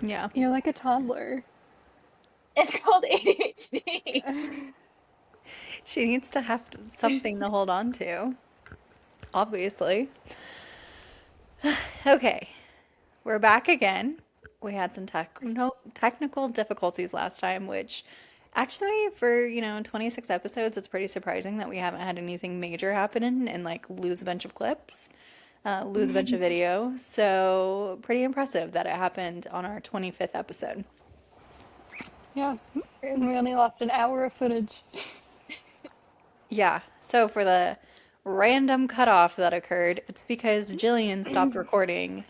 Yeah. You're like a toddler. It's called ADHD. She needs to have something to hold on to, obviously. Okay, we're back again. We had some technical difficulties last time, which actually for, 26 episodes, it's pretty surprising that we haven't had anything major happen and like lose a bunch of clips, lose a bunch of video. So pretty impressive that it happened on our 25th episode. Yeah, and we only lost an hour of footage. Yeah, so for the random cutoff that occurred, it's because Jillian stopped recording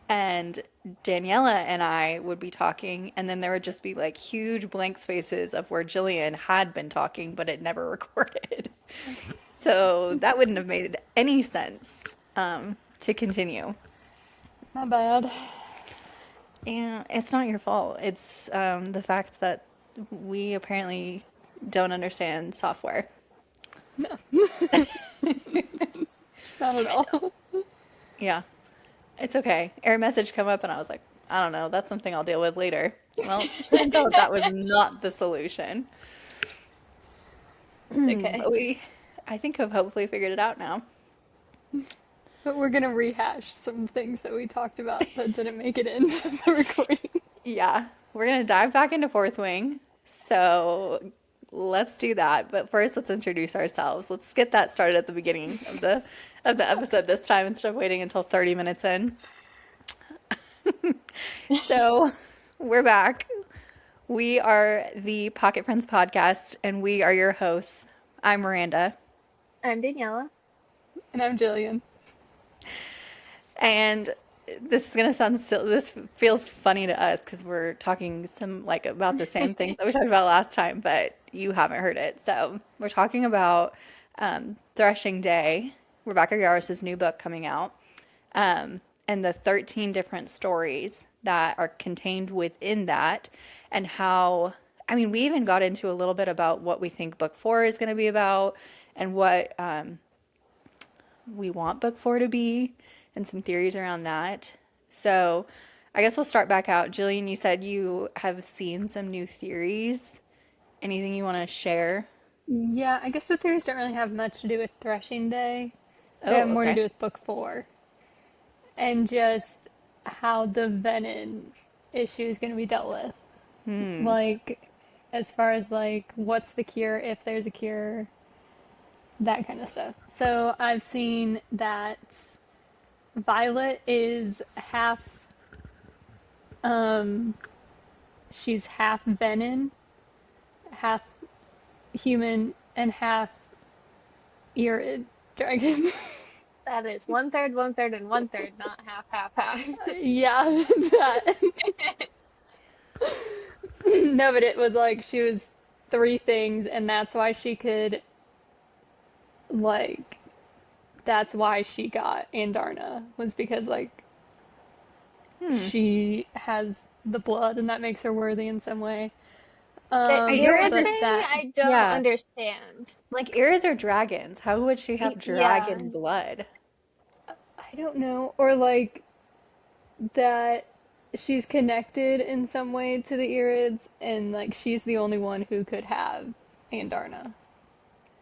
and Daniela and I would be talking, and then there would just be like huge blank spaces of where Jillian had been talking, but it never recorded. So that wouldn't have made any sense to continue. Not bad. And it's not your fault. It's the fact that we apparently don't understand software. No, not at all. Yeah. It's okay. Error message come up and I was like, I don't know, that's something I'll deal with later. Well, turns out that was not the solution. Okay. But I think, have hopefully figured it out now. But we're gonna rehash some things that we talked about that didn't make it into the recording. Yeah, we're gonna dive back into Fourth Wing. So let's do that. But first, let's introduce ourselves. Let's get that started at the beginning of the episode this time instead of waiting until 30 minutes in. So we're back. We are the Pocket Friends podcast, and we are your hosts. I'm Miranda, I'm Daniela. And I'm Jillian. and this is gonna sound silly. This feels funny to us because we're talking some like about the same things that we talked about last time, but you haven't heard it. So we're talking about Threshing Day, Rebecca Yarros's new book coming out, and the 13 different stories that are contained within that, and how, I mean, we even got into a little bit about what we think book four is going to be about, and what we want book four to be, and some theories around that. So I guess we'll start back out. Jillian, you said you have seen some new theories. Anything you want to share? Yeah, I guess the theories don't really have much to do with Threshing Day. They Oh, have more to okay. do with book four. And just how the Venom issue is going to be dealt with. Like, as far as like, what's the cure, if there's a cure, that kind of stuff. So I've seen that Violet is she's half Venom, half human, and half Irid dragon. That is one third, and one third, not half, half, half. Yeah, that. No, but it was like she was three things, and that's why she could, like, that's why she got Andarna, was because, like, she has the blood, and that makes her worthy in some way. The I don't Irid But thing, understand. I don't Yeah. understand. Like ears are dragons. How would she have Yeah. dragon blood? I don't know, or like that she's connected in some way to the Irids, and like she's the only one who could have Andarna.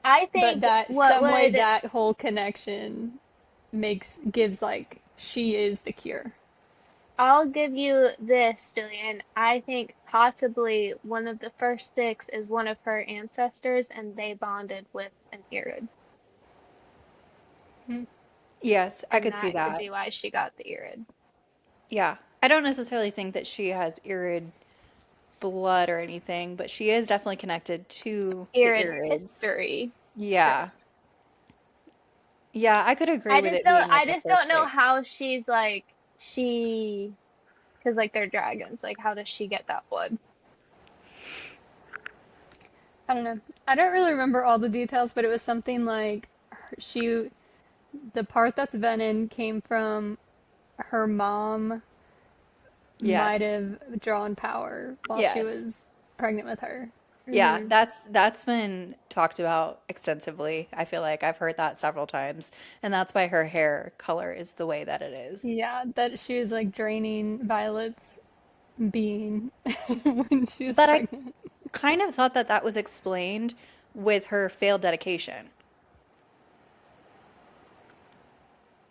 I But think that what some way would that whole connection gives like she is the cure. I'll give you this, Julian. I think possibly one of the first six is one of her ancestors and they bonded with an Irid. Yes, I And could see that could that. be why she got the Irid. Yeah. I don't necessarily think that she has Irid blood or anything, but she is definitely connected to the Irid Irids. history. Sure. Yeah. Yeah, I could agree with it being like I the just don't first know six. how she's like she because like they're dragons. Like how does she get that blood? I don't know. I don't really remember all the details, but it was something like the part that's Venom came from her mom might Yes. have drawn power while she Yes. was pregnant with her. Yeah, Hmm. that's been talked about extensively. I feel like I've heard that several times, and that's why her hair color is the way that it is. Yeah, that she was like draining Violet's being when she was But I pregnant. kind of thought that that was explained with her failed dedication.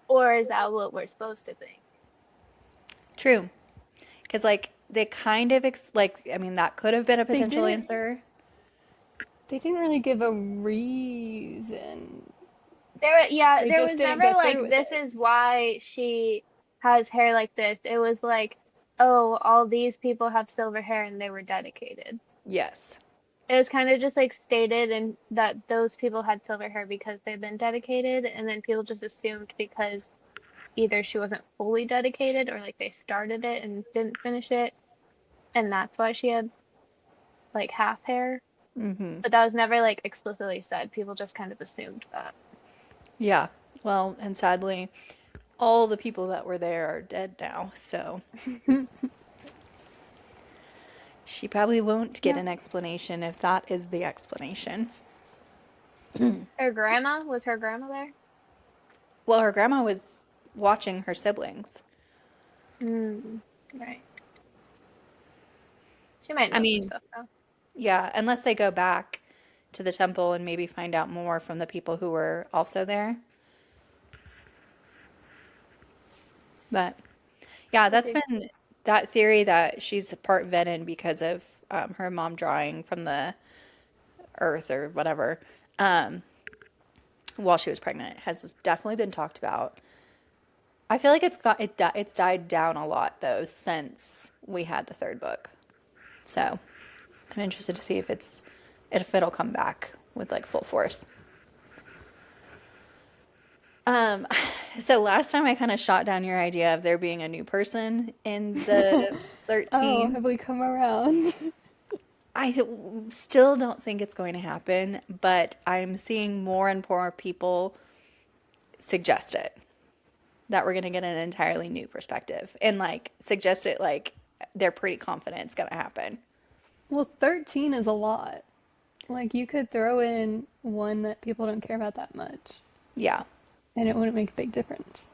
Or is that what we're supposed to think? True. Because, like, they kind of, I mean, that could have been a They potential didn't answer. they didn't really give a reason. Yeah, They there just was didn't never go through like with this it. is why she has hair like this. It was like, oh, all these people have silver hair and they were dedicated. Yes. It was kind of just like stated and that those people had silver hair because they've been dedicated, and then people just assumed because either she wasn't fully dedicated or like they started it and didn't finish it, and that's why she had like half hair. Hmm. But that was never like explicitly said. People just kind of assumed that. Yeah. Well, and sadly, all the people that were there are dead now, so she probably won't get Yeah. an explanation if that is the explanation. Her grandma, was her grandma there? Well, her grandma was watching her siblings. Mm, right. She might I know some mean, stuff though. yeah, unless they go back to the temple and maybe find out more from the people who were also there. But yeah, We'll that's see. been that theory that she's part Venom because of her mom drawing from the earth or whatever while she was pregnant has definitely been talked about. I feel like it's died down a lot though since we had the third book. So I'm interested to see if it'll come back with like full force. Um, so last time I kind of shot down your idea of there being a new person in the Oh, 13. have we come around? Still don't think it's going to happen, but I'm seeing more and more people suggest it that we're going to get an entirely new perspective and like suggest it like they're pretty confident it's going to happen. Well, 13 is a lot. Like, you could throw in one that people don't care about that much, Yeah. and it wouldn't make a big difference.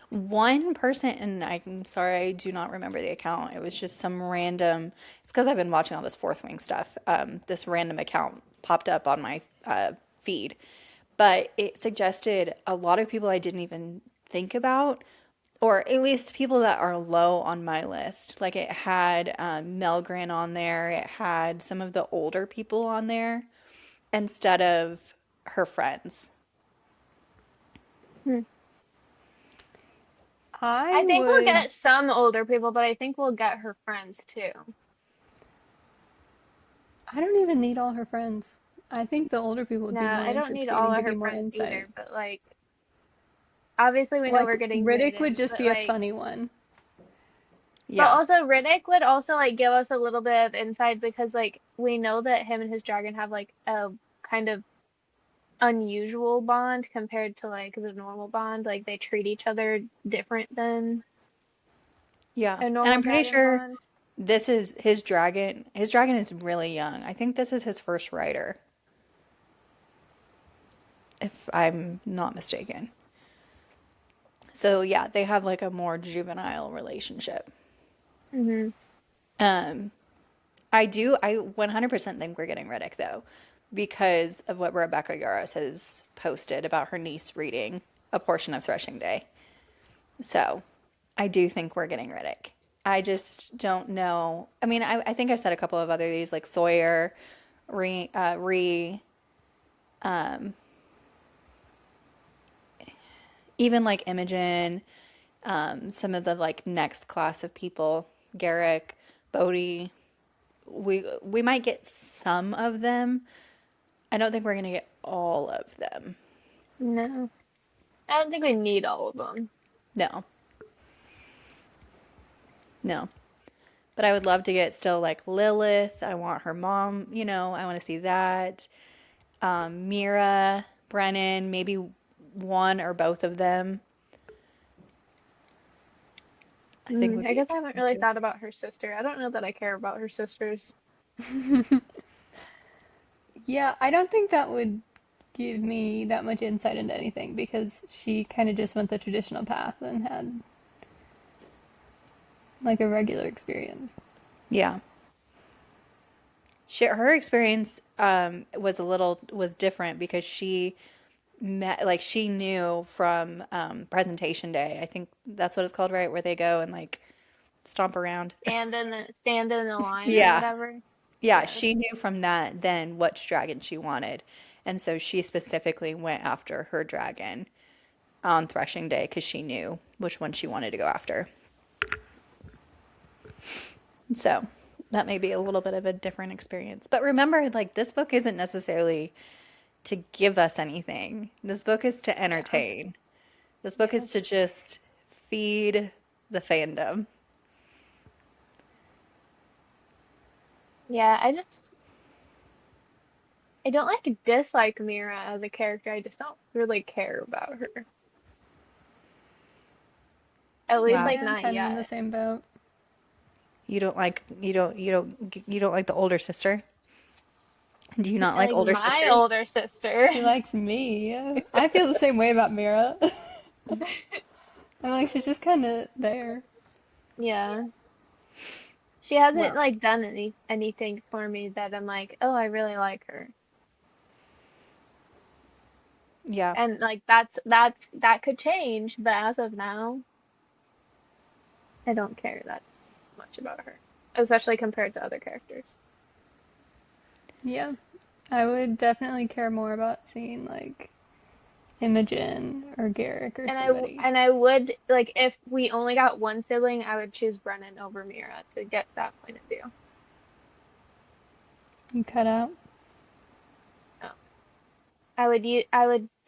One person, and I'm sorry, I do not remember the account. It was just some random, it's because I've been watching all this Fourth Wing stuff. This random account popped up on my feed, but it suggested a lot of people I didn't even think about, or at least people that are low on my list. Like it had Melgren on there, it had some of the older people on there instead of her friends. Hmm. I I think we'll would. get some older people, but I think we'll get her friends too. I don't even need all her friends. I think the older people would No, be more I don't need interesting all and of give her you more friends insight. either, but like obviously we know Like, we're getting Riddick would Raiden, just but be a like funny one. but Yeah. also Riddick would also like give us a little bit of insight because like we know that him and his dragon have like a kind of unusual bond compared to like the normal bond. Like they treat each other different than Yeah. a And normal I'm pretty dragon sure bond. this is his dragon. His dragon is really young. I think this is his first rider, if I'm not mistaken. So yeah, they have like a more juvenile relationship. Hmm. Um, I 100% think we're getting Riddick though, because of what Rebecca Yarros has posted about her niece reading a portion of Threshing Day. So I do think we're getting Riddick. I just don't know. I mean, I think I've said a couple of other these like Sawyer, Re, uh, Re, even like Imogen, some of the like next class of people, Garrick, Bodhi. We might get some of them. I don't think we're gonna get all of them. No, I don't think we need all of them. No, no. But I would love to get still like Lilith. I want her mom, I want to see that. Mira, Brennan, maybe one or both of them. I think would I be guess I haven't interesting really too. thought about her sister. I don't know that I care about her sisters. Yeah, I don't think that would give me that much insight into anything because she kind of just went the traditional path and had like a regular experience. Yeah. Her experience was different because she met like she knew from presentation day. I think that's what it's called, right? Where they go and like stomp around. Stand in the line or Yeah. whatever. Yeah, Yeah. she knew from that then which dragon she wanted. And so she specifically went after her dragon on Threshing Day because she knew which one she wanted to go after. So that may be a little bit of a different experience. But remember, like, this book isn't necessarily to give us anything. This book is to Yeah. entertain. This book Yeah. is to just feed the fandom. Yeah, I don't like dislike Mira as a character. I just don't really care about her. At least Wow. like Yeah, I'm not kind of in the yet. same boat. You don't like the older sister? Do you not I like like older my sisters? older sister. She likes me. I feel the same way about Mira. I'm like, she's just kind of there. Yeah. She hasn't Well, like done anything for me that I'm like, "Oh, I really like her." yeah. And like that could change, but as of now, I don't care that much about her, especially compared to other characters. Yeah, I would definitely care more about seeing like Imogen or Garrick or somebody. And I would like if we only got one sibling, I would choose Brennan over Mira to get that point of view. You cut out. Oh. I would if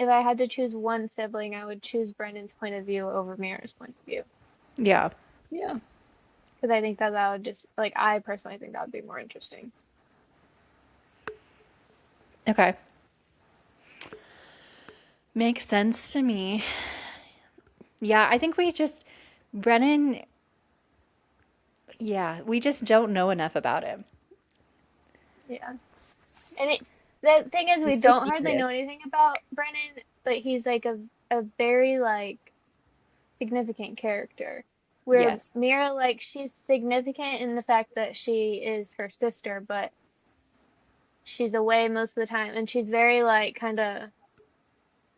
I had to choose one sibling, I would choose Brennan's point of view over Mira's point of view Yeah. Yeah. because I think that that would just like I personally think that would be more interesting. Okay. Makes sense to me. Yeah, I think Brennan, yeah, we just don't know enough about him. Yeah. And the thing is, we He's so don't hardly know secretive. anything about Brennan, but he's like a very like significant character. Where Yes. Mira, like, she's significant in the fact that she is her sister, but she's away most of the time, and she's very like kind of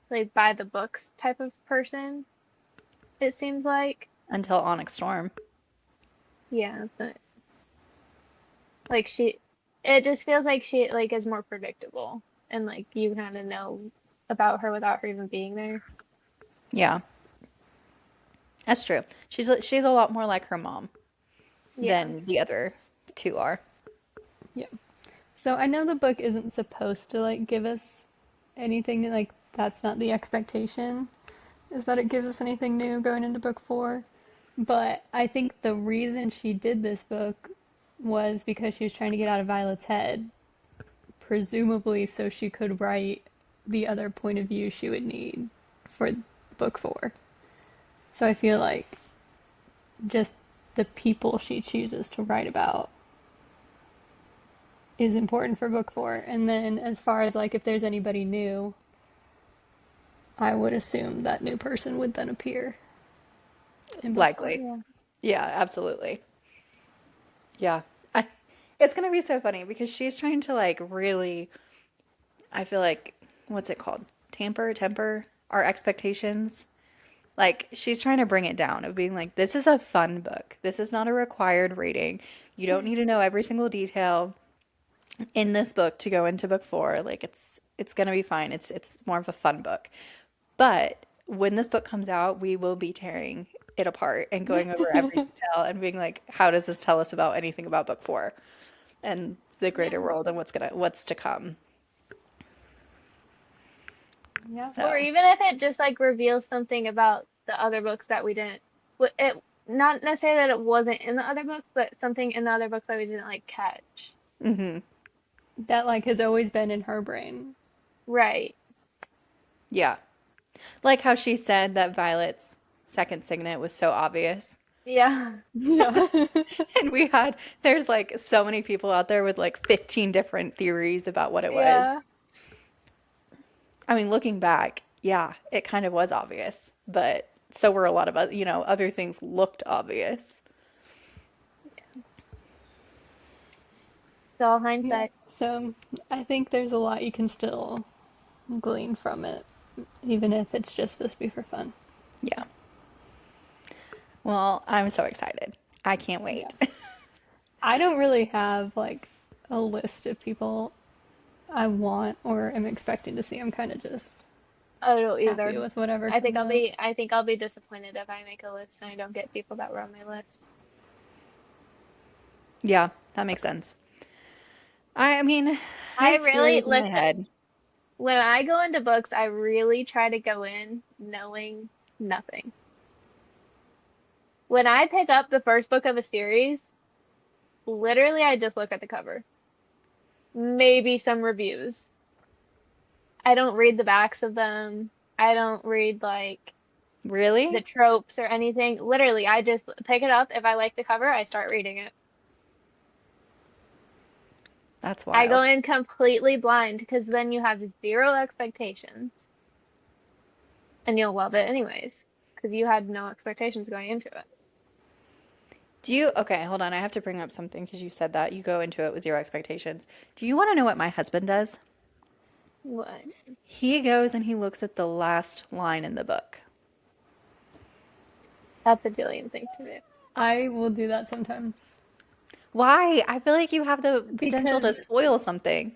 like by the books type of person, it seems like. Until Onyx Storm. Yeah, but like it just feels like she like is more predictable, and like you kind of know about her without her even being there. Yeah, that's true. She's a lot more like her mom Yeah. than the other two are. Yeah. So I know the book isn't supposed to like give us anything like that's not the expectation is that it gives us anything new going into book 4. But I think the reason she did this book was because she was trying to get out of Violet's head, presumably so she could write the other point of view she would need for book 4. So I feel like just the people she chooses to write about is important for book 4. And then as far as like if there's anybody new, I would assume that new person would then appear in book 4. Likely. Yeah. Yeah, absolutely. Yeah. I, it's gonna be so funny because she's trying to like really, I feel like, what's it called? Temper our expectations. Like she's trying to bring it down of being like, this is a fun book. This is not a required reading. You don't need to know every single detail in this book to go into book 4. Like it's gonna be fine. It's more of a fun book. But when this book comes out, we will be tearing it apart and going over every detail and being like, how does this tell us about anything about book 4 and the greater Yeah. world and what's to come. Yeah. Or So even if it just like reveals something about the other books that we didn't, it not necessarily that it wasn't in the other books, but something in the other books that we didn't like catch. That like has always been in her brain. Right. yeah. Like how she said that Violet's second signet was so obvious. Yeah. Yeah. And there's like so many people out there with like 15 different theories about what it was. Yeah. I mean, looking back, yeah, it kind of was obvious, but so were a lot of other things looked obvious. It's all Yeah. hindsight. So I think there's a lot you can still glean from it, even if it's just supposed to be for fun. Yeah. Well, I'm so excited. I can't Yeah. wait. I don't really have like a list of people I want or am expecting to see. I'm kind of just I don't happy either. with whatever I think comes I'll out. be I think I'll be disappointed if I make a list and I don't get people that were on my list. Yeah, that makes sense. I mean, I I have really theories in my listen. head. When I go into books, I really try to go in knowing nothing. When I pick up the first book of a series, literally I just look at the cover. Maybe some reviews. I don't read the backs of them. I don't read like the Really? tropes or anything. Literally, I just pick it up. If I like the cover, I start reading it. That's I go wild. in completely blind because then you have zero expectations and you'll love it anyways because you had no expectations going into it. Do you, okay, hold on. I have to bring up something because you said that you go into it with zero expectations. Do you want to know what my husband does? What? He goes and he looks at the last line in the book. That's a Jillian thing to do. I will do that sometimes. Why? I feel like you have the potential to Because, spoil something.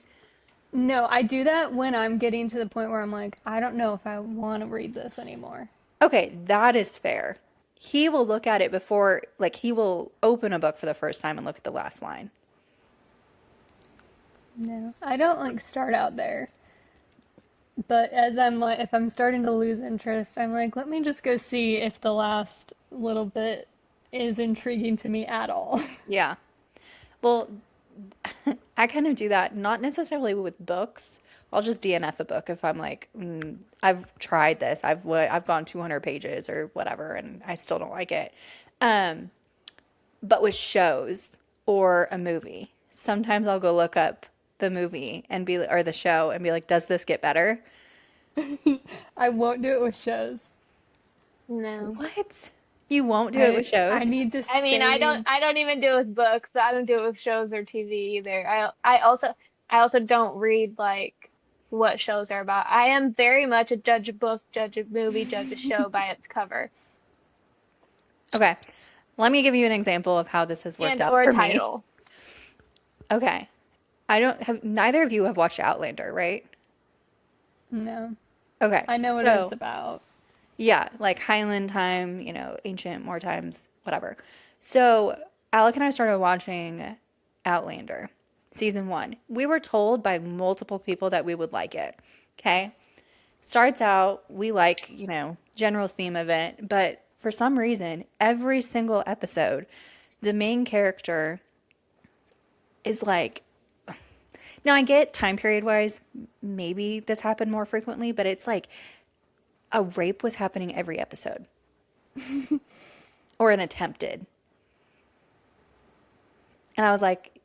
no, I do that when I'm getting to the point where I'm like, I don't know if I want to read this anymore. Okay, that is fair. He will look at it before, like, he will open a book for the first time and look at the last line. No, I don't like start out there. But as I'm like, if I'm starting to lose interest, I'm like, let me just go see if the last little bit is intriguing to me at all. Yeah. Well, I kind of do that, not necessarily with books. I'll just DNF a book if I'm like, I've tried this. I've gone 200 pages or whatever, and I still don't like it. Um, but with shows or a movie, sometimes I'll go look up the movie and be or the show and be like, does this get better? I won't do it with shows. No. What? You won't do it with I shows? need to I mean, I don't save. I don't even do it with books. I don't do it with shows or TV either. I also don't read like what shows are about. I am very much a judge a book, judge a movie, judge a show by its cover Okay. Let me give you an example of how this has worked and out or for me. title. Okay. I don't have, neither of you have watched Outlander, right? No, Okay. I know what it's So, about. yeah, like Highland time, ancient, more times, whatever. So, Alec and I started watching Outlander, season one. We were told by multiple people that we would like it. Okay. Starts out, we like, general theme of it, but for some reason, every single episode, the main character is like, now I get time period wise, maybe this happened more frequently, but it's like a rape was happening every episode or an attempted. And I was like,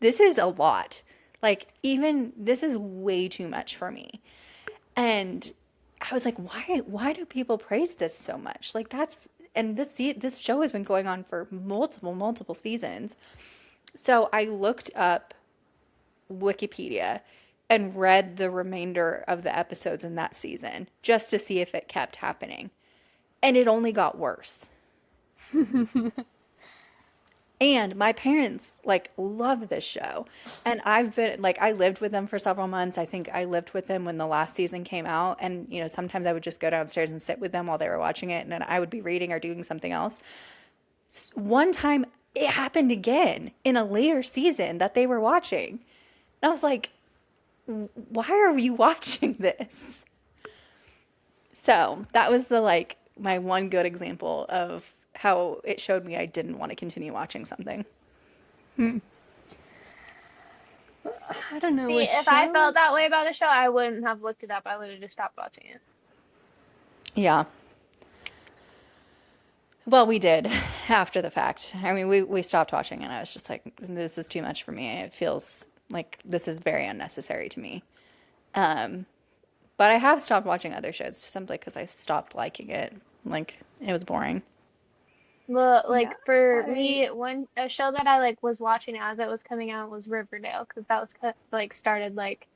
this is a lot. Like, even this is way too much for me. And I was like, why do people praise this so much? Like, and this show has been going on for multiple seasons. So I looked up Wikipedia and read the remainder of the episodes in that season just to see if it kept happening. And it only got worse. And my parents like love this show. And I've been like I lived with them for several months. I think I lived with them when the last season came out and sometimes I would just go downstairs and sit with them while they were watching it and then I would be reading or doing something else. One time it happened again in a later season that they were watching. And I was like, why are you watching this? So that was the like my one good example of how it showed me I didn't want to continue watching something. I don't know See, with if I felt that shows. way about a show, I wouldn't have looked it up. I would have just stopped watching it. Yeah. Well, we did after the fact. I mean, we stopped watching and I was just like, this is too much for me. It feels like this is very unnecessary to me. Um, but I have stopped watching other shows simply because I stopped liking it. Like, it was boring. Well, Yeah, like for I me, one a show that I like was watching as it was coming out was Riverdale because that was like started like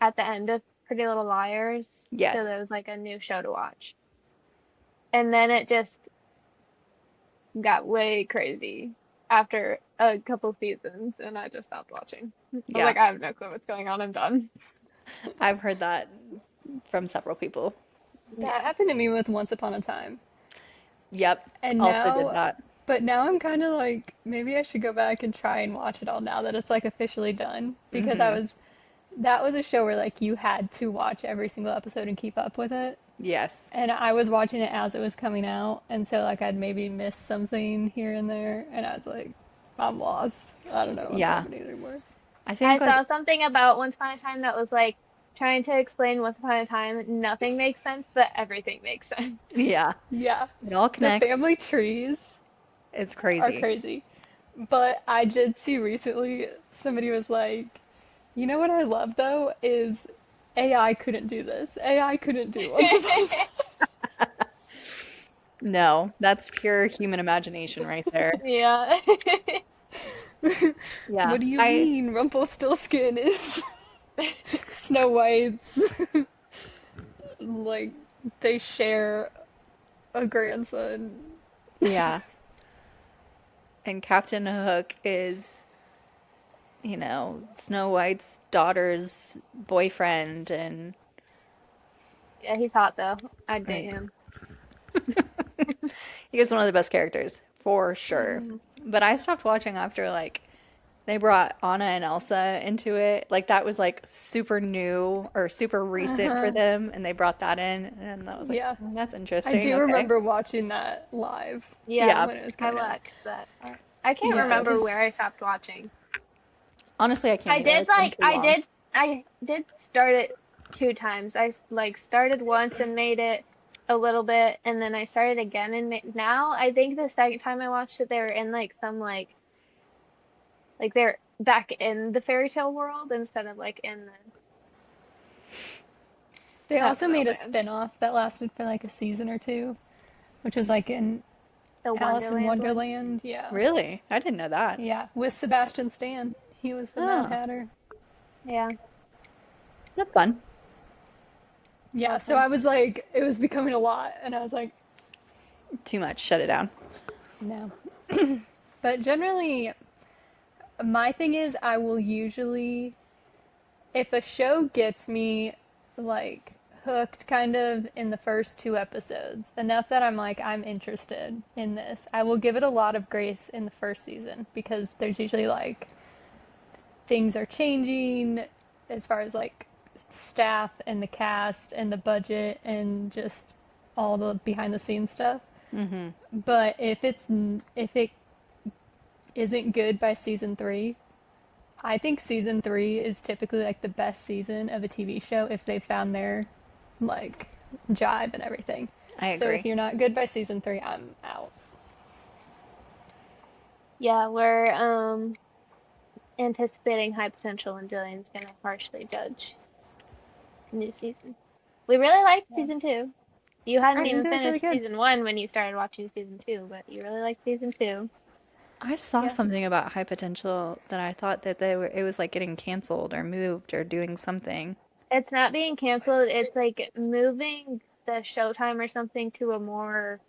at the end of Pretty Little Liars, so there Yes. was like a new show to watch. And then it just got way crazy after a couple seasons, and I just stopped watching. I was Yeah. like, I have no clue what's going on. I'm done. I've heard that from several people. that Yeah. happened to me with Once Upon a Time. Yep. And Also did now, that. but now I'm kind of like, maybe I should go back and try and watch it all now that it's like officially done. Because Hmm. that was a show where like you had to watch every single episode and keep up with it. Yes. And I was watching it as it was coming out. And so like I'd maybe miss something here and there. And I was like, I'm lost. I don't know what's Yeah. happening anymore. I I think like saw something about Once Upon a Time that was like trying to explain Once Upon a Time. Nothing makes sense, but everything makes sense. yeah, Yeah. it all The connects. family trees It's are crazy. crazy. But I did see recently somebody was like, you know what I love though is AI couldn't do this. AI couldn't do Once Upon a Time. No, that's pure human imagination right there. Yeah. Yeah. What do you I mean Rumpelstiltskin is Snow White's like they share a grandson? yeah. And Captain Hook is, Snow White's daughter's boyfriend and Yeah, he's hot though. I'd date like him. he was one of the best characters for sure. Hmm. But I stopped watching after like they brought Anna and Elsa into it. Like that was like super new or super recent for Uh-huh. them, and they brought that in, and that was like, Yeah. that's I interesting. do Okay. remember watching that live Yeah, Yeah. when it was I coming out. watched that. I can't Yeah, remember because where I stopped watching. Honestly, I can't I either. did It's been like too long. I did start it two times. Like started once and made it a little bit, and then I started again and now I think the second time I watched it they were in like some like they're back in the fairy tale world instead of like in the they I don't also know, made a man. spin-off that lasted for like a season or two, which was like in The Alice in Wonderland one. Wonderland. Yeah. Really? I didn't know that. Yeah, with Sebastian Stan. He was the Mad Oh, Hatter. Yeah, that's fun. Yeah, was so fun. I was like, it was becoming a lot, and I was like, Too much. Shut it down. no. But generally, my thing is, I will usually, if a show gets me like hooked kind of in the first two episodes, enough that I'm like, I'm interested in this, I will give it a lot of grace in the first season because there's usually like things are changing as far as like staff and the cast and the budget and just all the behind the scenes stuff. But if it isn't good by season 3, I think season 3 is typically like the best season of a TV show if they found their like jive and everything. I So if agree. you're not good by season 3, I'm out. Yeah, we're anticipating high potential and Jillian's gonna harshly judge the new season. We really liked Yeah. season two. You hadn't Season even 2 is really finished good. season one when you started watching season two, but you really liked season two. I saw Yeah. something about high potential that I thought that it was like getting canceled or moved or doing something. It's not being canceled, it's like moving the showtime or something to a more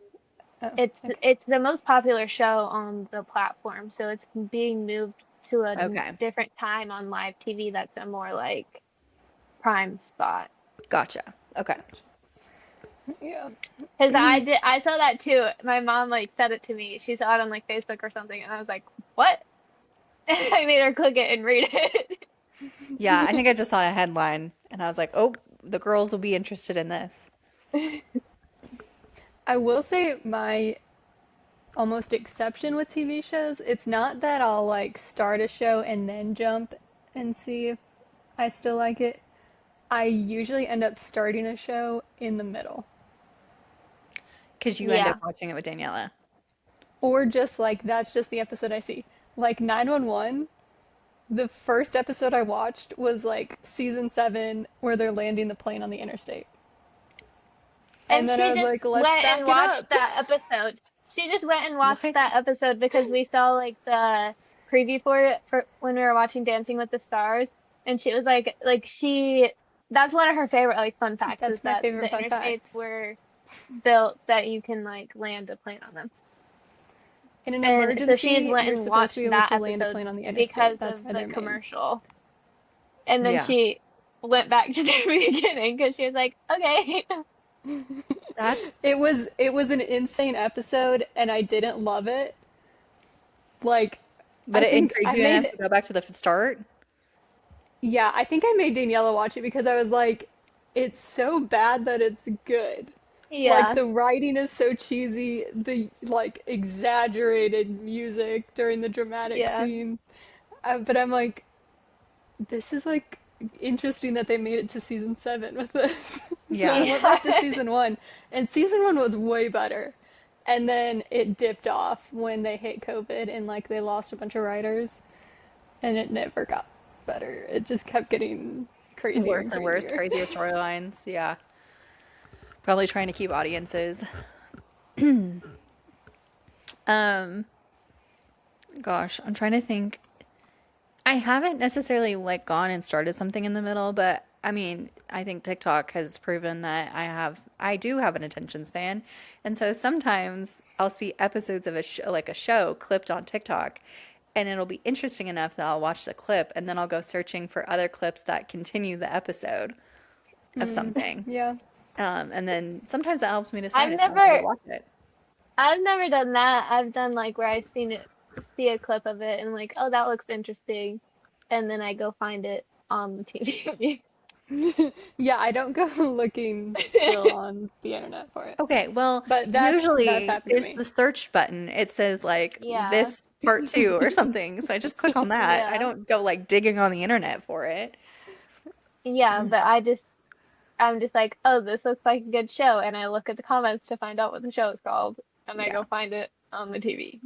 Oh, it's okay. it's the most popular show on the platform, so it's being moved to a Okay. different time on live TV that's a more like prime spot. Gotcha. Okay. Yeah. Because I saw that too. My mom like said it to me. She saw it on like Facebook or something, and I was like, "What?" And I made her click it and read it. Yeah, I think I just saw a headline and I was like, oh, the girls will be interested in this. I will say my almost exception with TV shows, it's not that I'll like start a show and then jump and see if I still like it. I usually end up starting a show in the middle. Because you end up Yeah. watching it with Daniela. Or just like that's just the episode I see. Like 911, the first episode I watched was like season 7 where they're landing the plane on the interstate. And And then I she was just like, let's went and back it watched up. that episode. She just went and watched What? that episode because we saw like the preview for it for when we were watching Dancing with the Stars, and she was like she that's one of her favorite like fun facts is That's my that the favorite fun interstates fact. were built that you can like land a plane on them. In an And so she's emergency, went you're and supposed to be watched able that to land a episode plane on the because interstate. That's of why the they're made. commercial. And then Yeah. she went back to the beginning because she was like, okay. That's, It was an insane episode, and I didn't love it. Like, but I it think intrigued I you enough made to go back to the start? yeah, I think I made Daniela watch it because I was like, it's so bad that it's good. Like Yeah. the writing is so cheesy, the like exaggerated music during the dramatic Yeah. scenes. But I'm like, this is like interesting that they made it to season 7 with this. So I Yeah. went back to Yeah. season 1, and season 1 was way better. And then it dipped off when they hit COVID and like they lost a bunch of writers, and it never got better. It just kept getting crazier Worse and and worse, crazier. crazier storylines. Yeah. Probably trying to keep audiences. Um, Gosh, I'm trying to think. I haven't necessarily like gone and started something in the middle, but I mean, I think TikTok has proven that I do have an attention span. And so sometimes I'll see episodes of like a show clipped on TikTok, and it'll be interesting enough that I'll watch the clip and then I'll go searching for other clips that continue the episode of something. Yeah. And then sometimes that helps me I've decide if I want to go never watch it. I've never done that. I've done like where I've seen it see a clip of it and like, oh that looks interesting. And then I go find it on the TV. Yeah, I don't go looking still on the internet for it. Okay, well, But that's usually happened to there's me. the search button. It says like Yeah. this part two or something. So I just click on that. I Yeah. don't go like digging on the internet for it. Yeah, but I'm just like, oh, this looks like a good show, and I look at the comments to find out what the show is called, and I Yeah. go find it on the TV.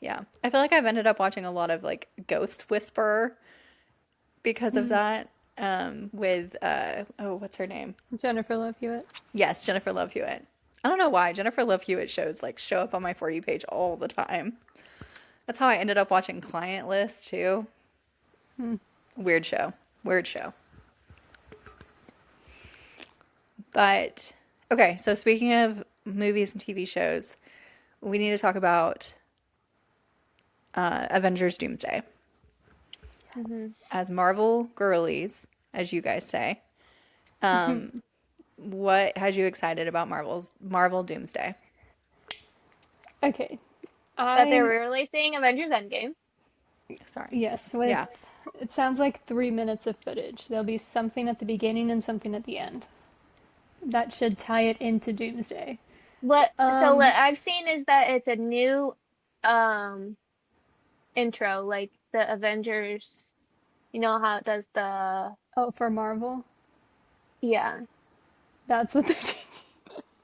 Yeah. I feel like I've ended up watching a lot of like Ghost Whisperer because of that. With oh, what's her name? Jennifer Love Hewitt. Yes, Jennifer Love Hewitt. I don't know why. Jennifer Love Hewitt shows like show up on my For You page all the time. That's how I ended up watching Client List too. Weird show. Weird show. But okay, so speaking of movies and TV shows, we need to talk about Avengers Doomsday. Hmm. As Marvel girlies, as you guys say, what has you excited about Marvel Doomsday? Okay. That they're I'm re-releasing Avengers Endgame. Sorry. yes, with Yeah. it sounds like 3 minutes of footage. There'll be something at the beginning and something at the end. That should tie it into Doomsday. So what Um, I've seen is that it's a new um intro, like the Avengers, you know how it does the oh, for Marvel, yeah. that's what they're doing.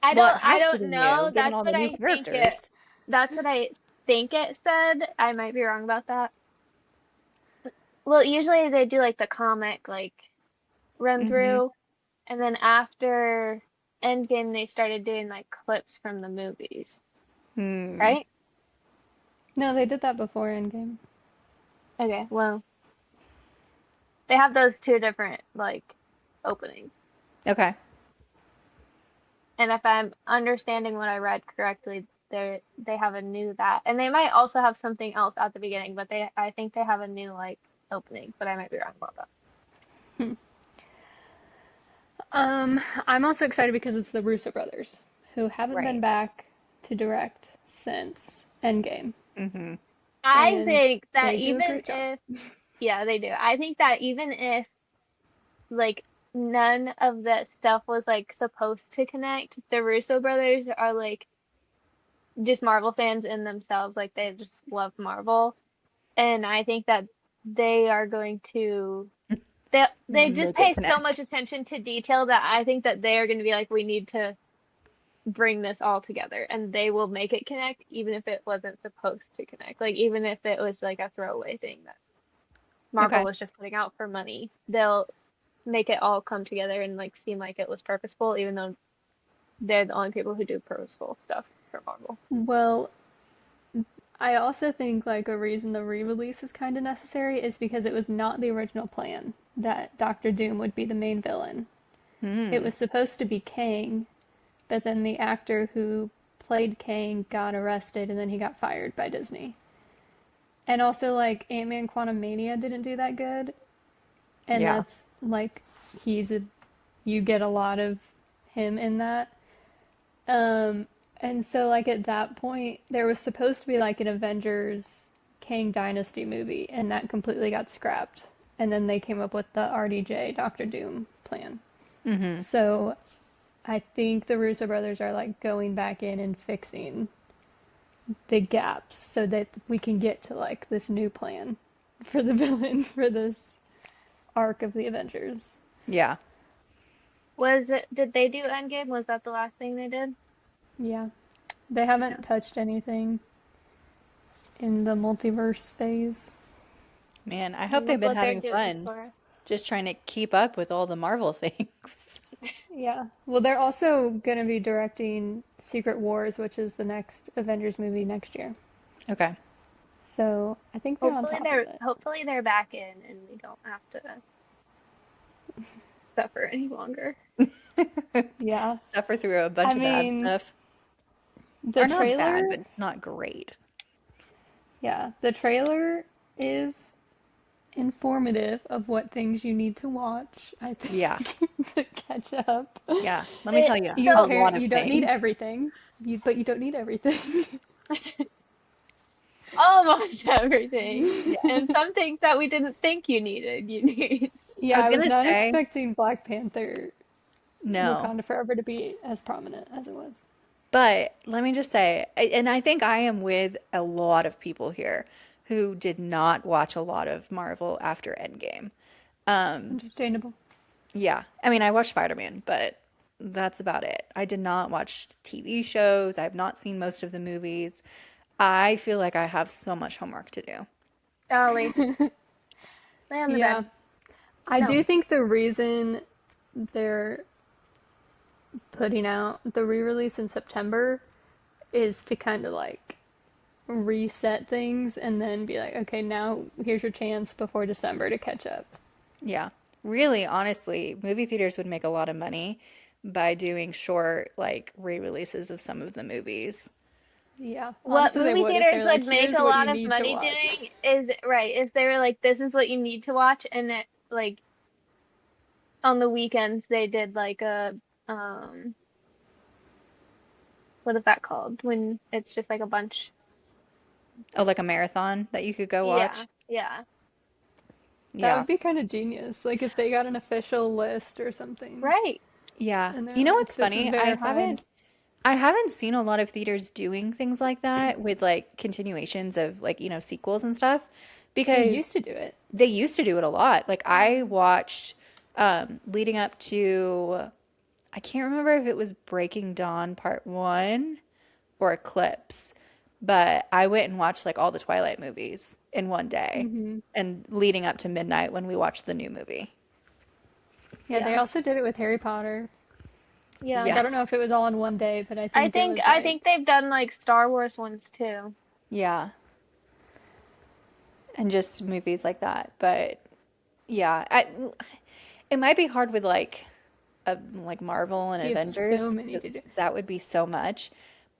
I Well, it don't I has to don't be new, know. given all the new characters. That's what I think it said. I might be wrong about that. Well, usually they do like the comic like run Hmm. through, and then after Endgame they started doing like clips from the movies, Hmm. right? No, they did that before Endgame. Okay, well, they have those two different like openings. Okay. And if I'm understanding what I read correctly, they have a new that, and they might also have something else at the beginning, but they I think they have a new like opening, but I might be wrong about that. Um, I'm also excited because it's the Russo brothers who haven't been Right. back to direct since Endgame, Hmm. I and think that they do a even great job. if yeah, they do. I think that even if like none of that stuff was like supposed to connect, the Russo brothers are like just Marvel fans in themselves, like they just love Marvel, and I think that they are going to they just Make it pay so connect. much attention to detail that I think that they are going to be like, we need to bring this all together, and they will make it connect even if it wasn't supposed to connect. Like even if it was like a throwaway thing that Marvel Okay. was just putting out for money, they'll make it all come together and like seem like it was purposeful, even though they're the only people who do purposeful stuff. for Marvel. Well, I also think like a reason the re-release is kind of necessary is because it was not the original plan that Doctor Doom would be the main villain. It was supposed to be Kang, but then the actor who played Kang got arrested and then he got fired by Disney. And also like Ant-Man Quantumania didn't do that good, and Yeah. that's like he's a you get a lot of him in that. And so like at that point there was supposed to be like an Avengers Kang Dynasty movie and that completely got scrapped. And then they came up with the RDJ Doctor Doom plan. So I think the Russo brothers are like going back in and fixing the gaps so that we can get to like this new plan for the villain for this arc of the Avengers. Yeah. Did they do Endgame? Was that the last thing they did? Yeah. They Yeah. haven't touched anything in the multiverse phase. Man, I hope they've Look been what they're having doing fun for. just trying to keep up with all the Marvel things. Yeah. Well, they're also going to be directing Secret Wars, which is the next Avengers movie next year. Okay. So I think they're on top of it. Hopefully they're back in and we don't have to suffer any longer. Yeah. Suffer through a bunch I of bad mean, stuff. the Or not bad, trailer, but it's not great. yeah, the trailer is informative of what things you need to watch, I Yeah. think, to catch up. Yeah. Let me tell It you You a so lot of you don't need things. everything, but you don't need everything. almost everything. Yeah. And some things that we didn't think you needed, you need. I Yeah, was I was gonna not say, expecting Black Panther no. Wakanda Forever to be as prominent as it was. But let me just say, and I think I am with a lot of people here who did not watch a lot of Marvel after Endgame. Understandable. Yeah. I mean, I watched Spider-Man, but that's about it. I did not watch TV shows. I have not seen most of the movies. I feel like I have so much homework to do. Ollie, lay on the Yeah. bed. I No. do think the reason they're putting out the re-release in September is to kind of like reset things and then be like, okay, now here's your chance before December to catch up. Yeah. Really, honestly, movie theaters would make a lot of money by doing short, like, re-releases of some of the movies. Yeah, What honestly, they movie would if theaters they're like, would make here's a what you lot of need to money watch. doing is right, is they were like, this is what you need to watch, and it like on the weekends they did like a um what is that called? When it's just like a bunch. Oh, like a marathon that you could go Yeah, watch? yeah. That Yeah. would be kind of genius. Like if they got an official list or something Right. Yeah. and they're You know like, what's this is funny? verified. I haven't seen a lot of theaters doing things like that with like continuations of like, sequels and stuff They because used to do it. they used to do it a lot. Like I watched leading up to I can't remember if it was Breaking Dawn Part 1 or Eclipse, but I went and watched like all the Twilight movies in one day Hmm. and leading up to midnight when we watched the new movie. Yeah, they Yeah. also did it with Harry Potter. Yeah. Like Yeah. I don't know if it was all in one day, but I I think it think was I like think they've done like Star Wars ones too. Yeah. And just movies like that. But yeah, it might be hard with like Marvel and you have so Avengers many 'cause to do. that would be so much.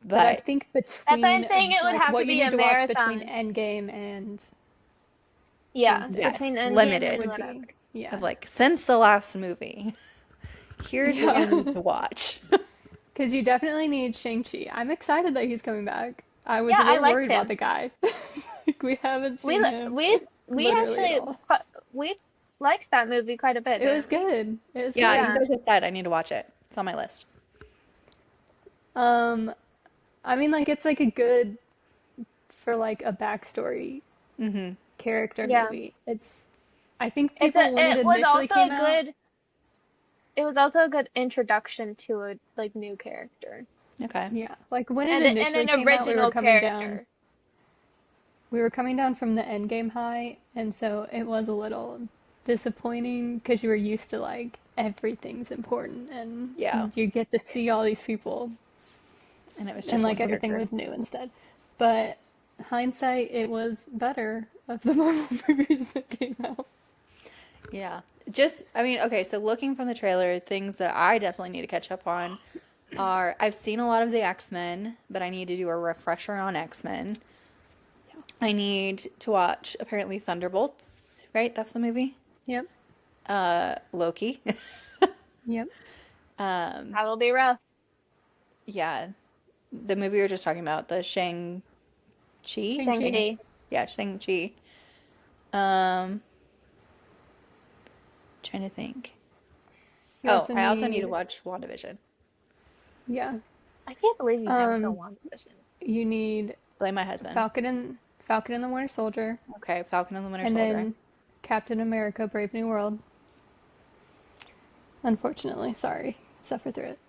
But I But think That's why I'm between saying it would like have to what you be a need to watch between marathon. Endgame and Yeah, Doomsday between yes, Endgame and limited would whatever. be of yeah. like since the last movie, here's what you Yeah. need to watch. Because you definitely need Shang-Chi. I'm excited that he's coming back. I was Yeah, a I little liked worried about him. the guy. Like we haven't We seen li- him we literally at actually all. we liked that movie quite a bit, It was didn't we? good. It was Yeah, you good. Yeah. guys have said I need to watch it. It's on my list. Um, I mean like it's like a good for like a backstory character Yeah. movie. It's I think people when it initially came out, it was also a good introduction to a like new character Okay. yeah, like when it and initially an came out, original character. we were coming down from the Endgame high, and so it was a little disappointing because you were used to like everything's important and Yeah. you get to see all these people. And it was and just one like everything character. was new instead. But hindsight, it was better of the Marvel movies that came out. Yeah. Just, I mean, okay, so looking from the trailer, things that I definitely need to catch up on are I've seen a lot of the X-Men, but I need to do a refresher on X-Men. I need to watch apparently Thunderbolts, right? That's the movie. Yep, Loki. yep. That'll be rough. Yeah. The movie we were just talking about, the Shang-Chi, Shang-Chi. Shang-Chi. Yeah, Shang-Chi. Um, trying to think. You Oh, also I also need to need, watch WandaVision. yeah. I can't believe you haven't still Um, won position. you need Blame my husband. Falcon and the Winter Soldier, Okay, Falcon and the Winter and Soldier. then Captain America: Brave New World. Unfortunately, sorry, suffer through it.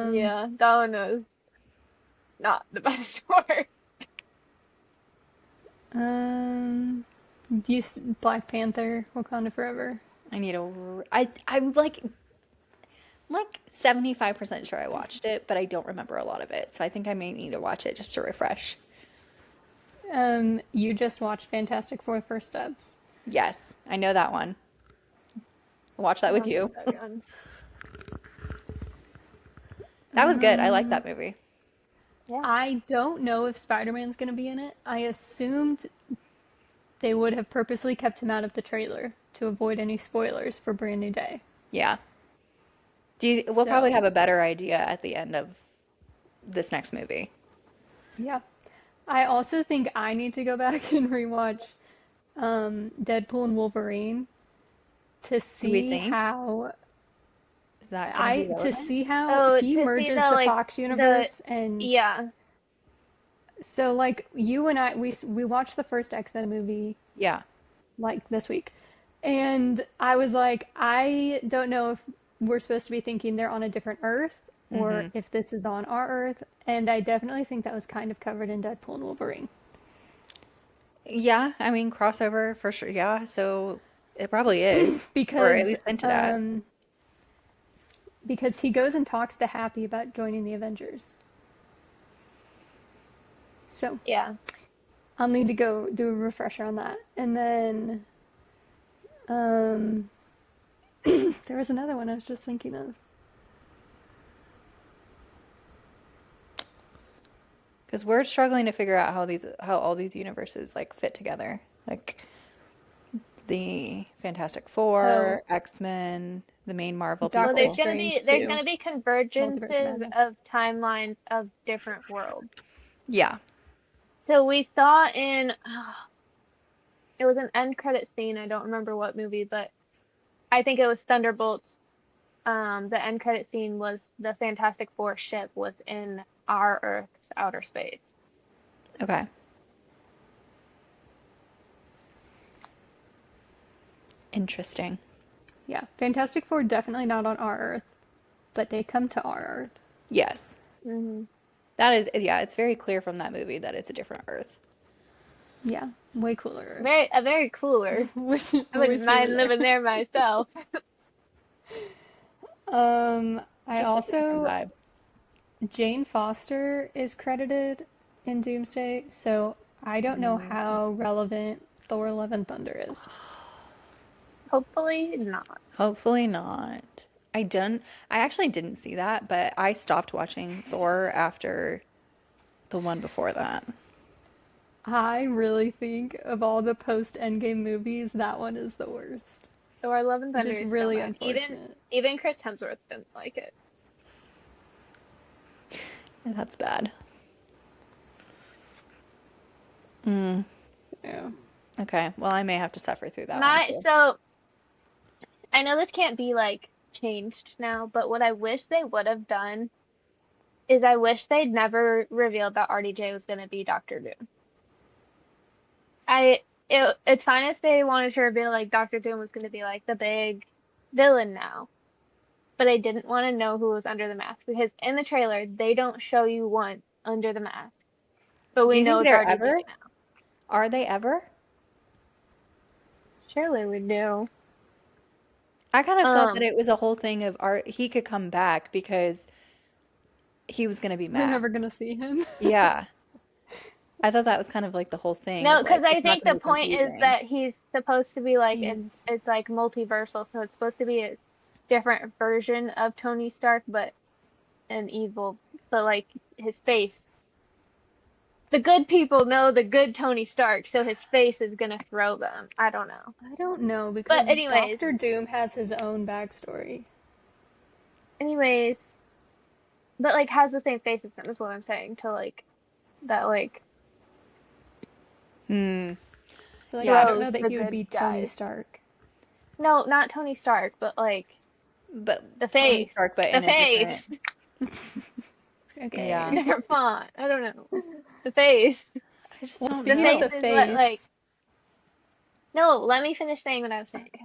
Yeah, that one was not the best work. Um, Black Panther: Wakanda Forever. I need a. I'm like 75% sure I watched it, but I don't remember a lot of it. So I think I may need to watch it just to refresh. You just watched Fantastic Four: First Steps. Yes, I know that one. I'll watch that with Sounds you. so good. That was good. I like that movie. Yeah. I don't know if Spider-Man's going to be in it. I assumed they would have purposely kept him out of the trailer to avoid any spoilers for Brand New Day. Yeah. We'll probably have So, a better idea at the end of this next movie. yeah. I also think I need to go back and rewatch Deadpool and Wolverine to Do we see think? how Is that going to be to relevant? see how Oh, he to see merges the the like Fox the universe. And yeah. so like you and I, we watched the first X-Men movie Yeah. like this week. And I was like, I don't know if we're supposed to be thinking they're on a different Earth or Mm-hmm. if this is on our Earth. And I definitely think that was kind of covered in Deadpool and Wolverine. Yeah, I mean, crossover for sure. Yeah, so it probably is, or at Because least hinted at. because he goes and talks to Happy about joining the Avengers. So Yeah. I'll need to go do a refresher on that. And then um, there was another one I was just thinking of. Because we're struggling to figure out how all these universes like fit together. Like the Fantastic Oh, Four, X-Men, the main Marvel Well, Doctor there's people. gonna be Strange there's too. gonna be Multiverse of convergences Madness. of timelines of different worlds. Yeah. So we saw in it was an end credit scene. I don't remember what movie, but I think it was Thunderbolts. The end credit scene was the Fantastic Four ship was in our Earth's outer space. Okay. Interesting. Yeah, Fantastic Four definitely not on our Earth, but they come to our Earth. Yes. Hmm. That is, yeah, it's very clear from that movie that it's a different Earth. Yeah, way cooler Earth. Very cooler. I wouldn't Wish we were mind there. living there myself. I Just like a different also vibe. Jane Foster is credited in Doomsday, so I don't know how relevant Thor: Love and Thunder is. Hopefully not. Hopefully not. I actually didn't see that, but I stopped watching Thor after the one before that. I really think of all the post Endgame movies, that one is the worst, Thor: Love and which Thunder is is so really bad. unfortunate. Even Chris Hemsworth didn't like it. Yeah, that's bad. Yeah. Okay, well, I may have to suffer through that one My too. so I know this can't be like changed now, but what I wish they would have done is I wish they'd never revealed that RDJ was going to be Doctor Doom. It's fine if they wanted to reveal like Doctor Doom was going to be like the big villain now, but I didn't want to know who was under the mask because in the trailer they don't show you once under the mask, but Do we you know think it's they're RDJ ever? now. Are they ever? Surely we do. I kind of thought that Um, it was a whole thing of art. He could come back because he was gonna be We're mad. never gonna see him. Yeah. I thought that was kind of like the whole thing No, of because like I it's not think gonna the be point is confusing. that he's supposed to be like He's it's like multiversal, so it's supposed to be a different version of Tony Stark, but an evil, but like his face. The good people know the good Tony Stark, so his face is gonna throw them. I don't know. I don't know But because anyways, Doctor Doom has his own backstory. anyways, but like has the same face as him is what I'm saying. To like that like Hmm. But like I Yeah, don't know throws that the he would good be Tony guys. Stark. No, not Tony Stark, but like but the Tony face. Stark, but The in a different. face. Yeah, Okay. Different font. I don't know. The face. I just Well, don't The speaking of face the know. is what like face, no, let me finish saying what I was saying. okay.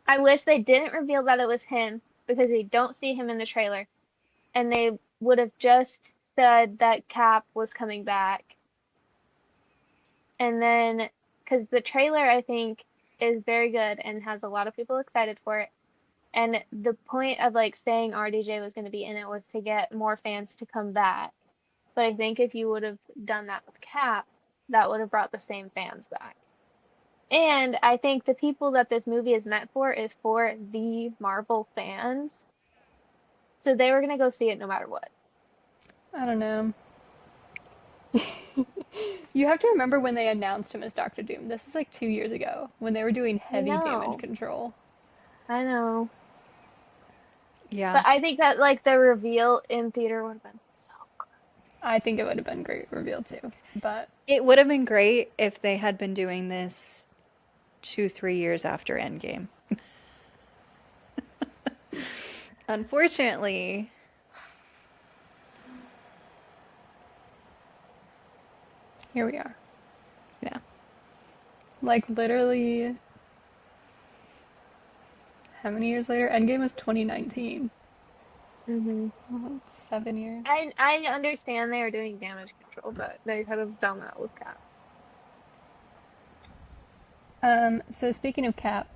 I wish they didn't reveal that it was him because we don't see him in the trailer. And they would have just said that Cap was coming back. And then, because the trailer, I think, is very good and has a lot of people excited for it. And the point of like saying RDJ was going to be in it was to get more fans to come back. But I think if you would have done that with Cap, that would have brought the same fans back. And I think the people that this movie is meant for is for the Marvel fans. So they were going to go see it no matter what. I don't know. You have to remember when they announced him as Doctor Doom. This is like 2 years ago when they were doing I heavy damage know. control. I know. Yeah, But I think that like the reveal in theater would have been so good. I think it would have been great reveal too. But it would have been great if they had been doing this 2, 3 years after Endgame. Unfortunately, here we are. yeah. Like literally, how many years later? Endgame was 2019. Hmm. Oh, 7 years. I understand they were doing damage control, but they could have done that with Cap. So speaking of Cap,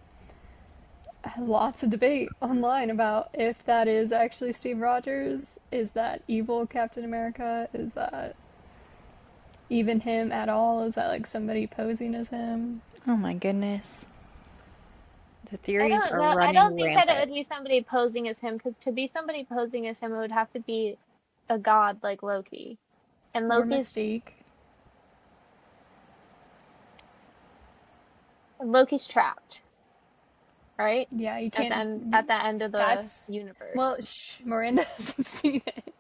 lots of debate online about if that is actually Steve Rogers. Is that evil Captain America? Is that even him at all? Is that like somebody posing as him? Oh my goodness. The I theories don't are know. I running don't think that it rampant. would be somebody posing as him, because to be somebody posing as him, it would have to be a god like Loki. And Or Loki's Mystique? Loki's trapped, right? Yeah, you At the can't. end of the That's. Well, universe. Miranda hasn't seen it.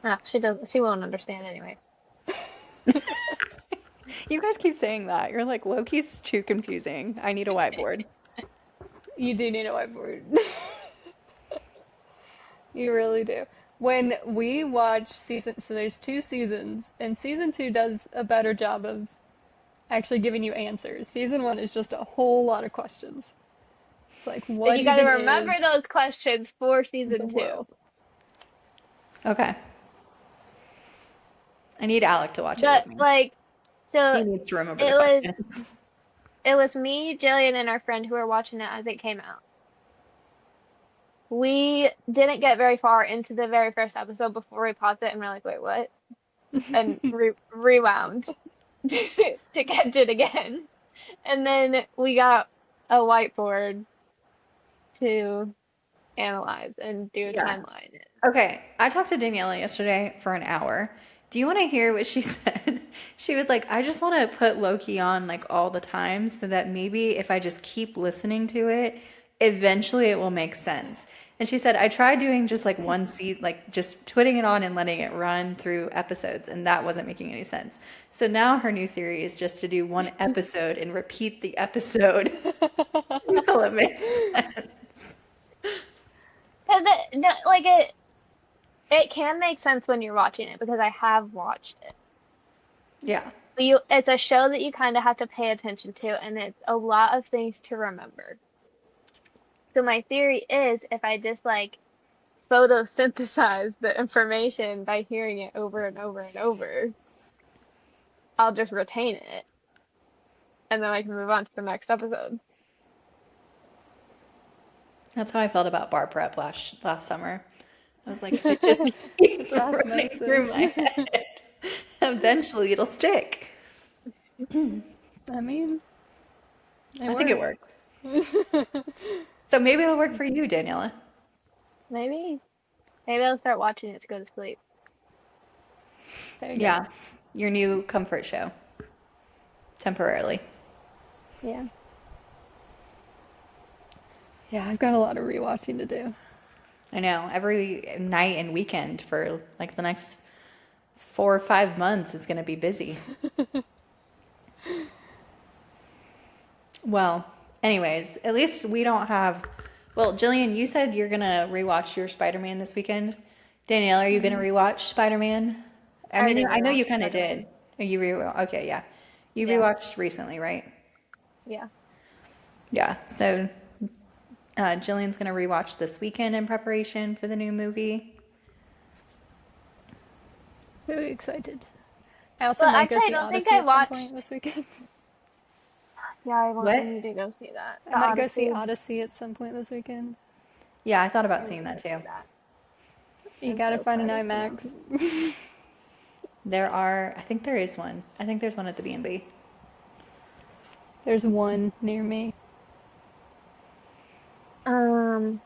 Ah, she doesn't. She won't understand anyways. You guys keep saying that. You're like, Loki's too confusing. I need a whiteboard. You do need a whiteboard. You really do. When we watch season, so there's 2 seasons, and season 2 does a better job of actually giving you answers. Season 1 is just a whole lot of questions. It's like, But what you got to even remember is those questions for the season two. world? Okay. I need Alec to watch it But with me. like, so He needs to remember the it was questions. it was me, Jillian, and our friend who were watching it as it came out. We didn't get very far into the very first episode before we paused it and we're like, wait, what? And rewound to catch it again. And then we got a whiteboard to analyze and do a Yeah. timeline. Okay. I talked to Daniela yesterday for an hour. Do you want to hear what she said? She was like, I just want to put Loki on like all the time so that maybe if I just keep listening to it, eventually it will make sense. And she said, I tried doing just like one season, like just putting it on and letting it run through episodes, and that wasn't making any sense. So now her new theory is just to do one episode and repeat the episode until it makes sense. Because like it can make sense when you're watching it because I have watched it. Yeah. But it's a show that you kind of have to pay attention to, and it's a lot of things to remember. So my theory is if I just like photosynthesize the information by hearing it over and over and over, I'll just retain it, and then I can move on to the next episode. That's how I felt about bar prep last summer. I was like, if it just keeps Just running through osmosis. my head, eventually it'll stick. I mean, it I think it worked. worked. So maybe it'll work for you, Daniela. Maybe. Maybe I'll start watching it to go to sleep. There you go. Yeah, your new comfort show, temporarily. Yeah. Yeah, I've got a lot of rewatching to do. I know, every night and weekend for like the next 4 or 5 months is going to be busy. Well, anyways, at least we don't have. Well, Jillian, you said you're going to rewatch your Spider-Man this weekend. Danielle, are you going to rewatch Spider-Man? I I mean, already I know you rewatched kind of did. Spider-Man. You okay, yeah. You Yeah. rewatched recently, right? Yeah. Yeah. So Jillian's going to rewatch this weekend in preparation for the new movie. Very excited. I also Well, might go actually, I see don't think Odyssey I at some point watched. this weekend. Yeah, I What? need to go see that. I The might go see Odyssey. Odyssey at some point this weekend. Yeah, I thought I about need seeing to that go see too. that. You I'm gotta so find an excited for that IMAX. movie. I think there is one. I think there's one at the B&B. There's one near me. Um,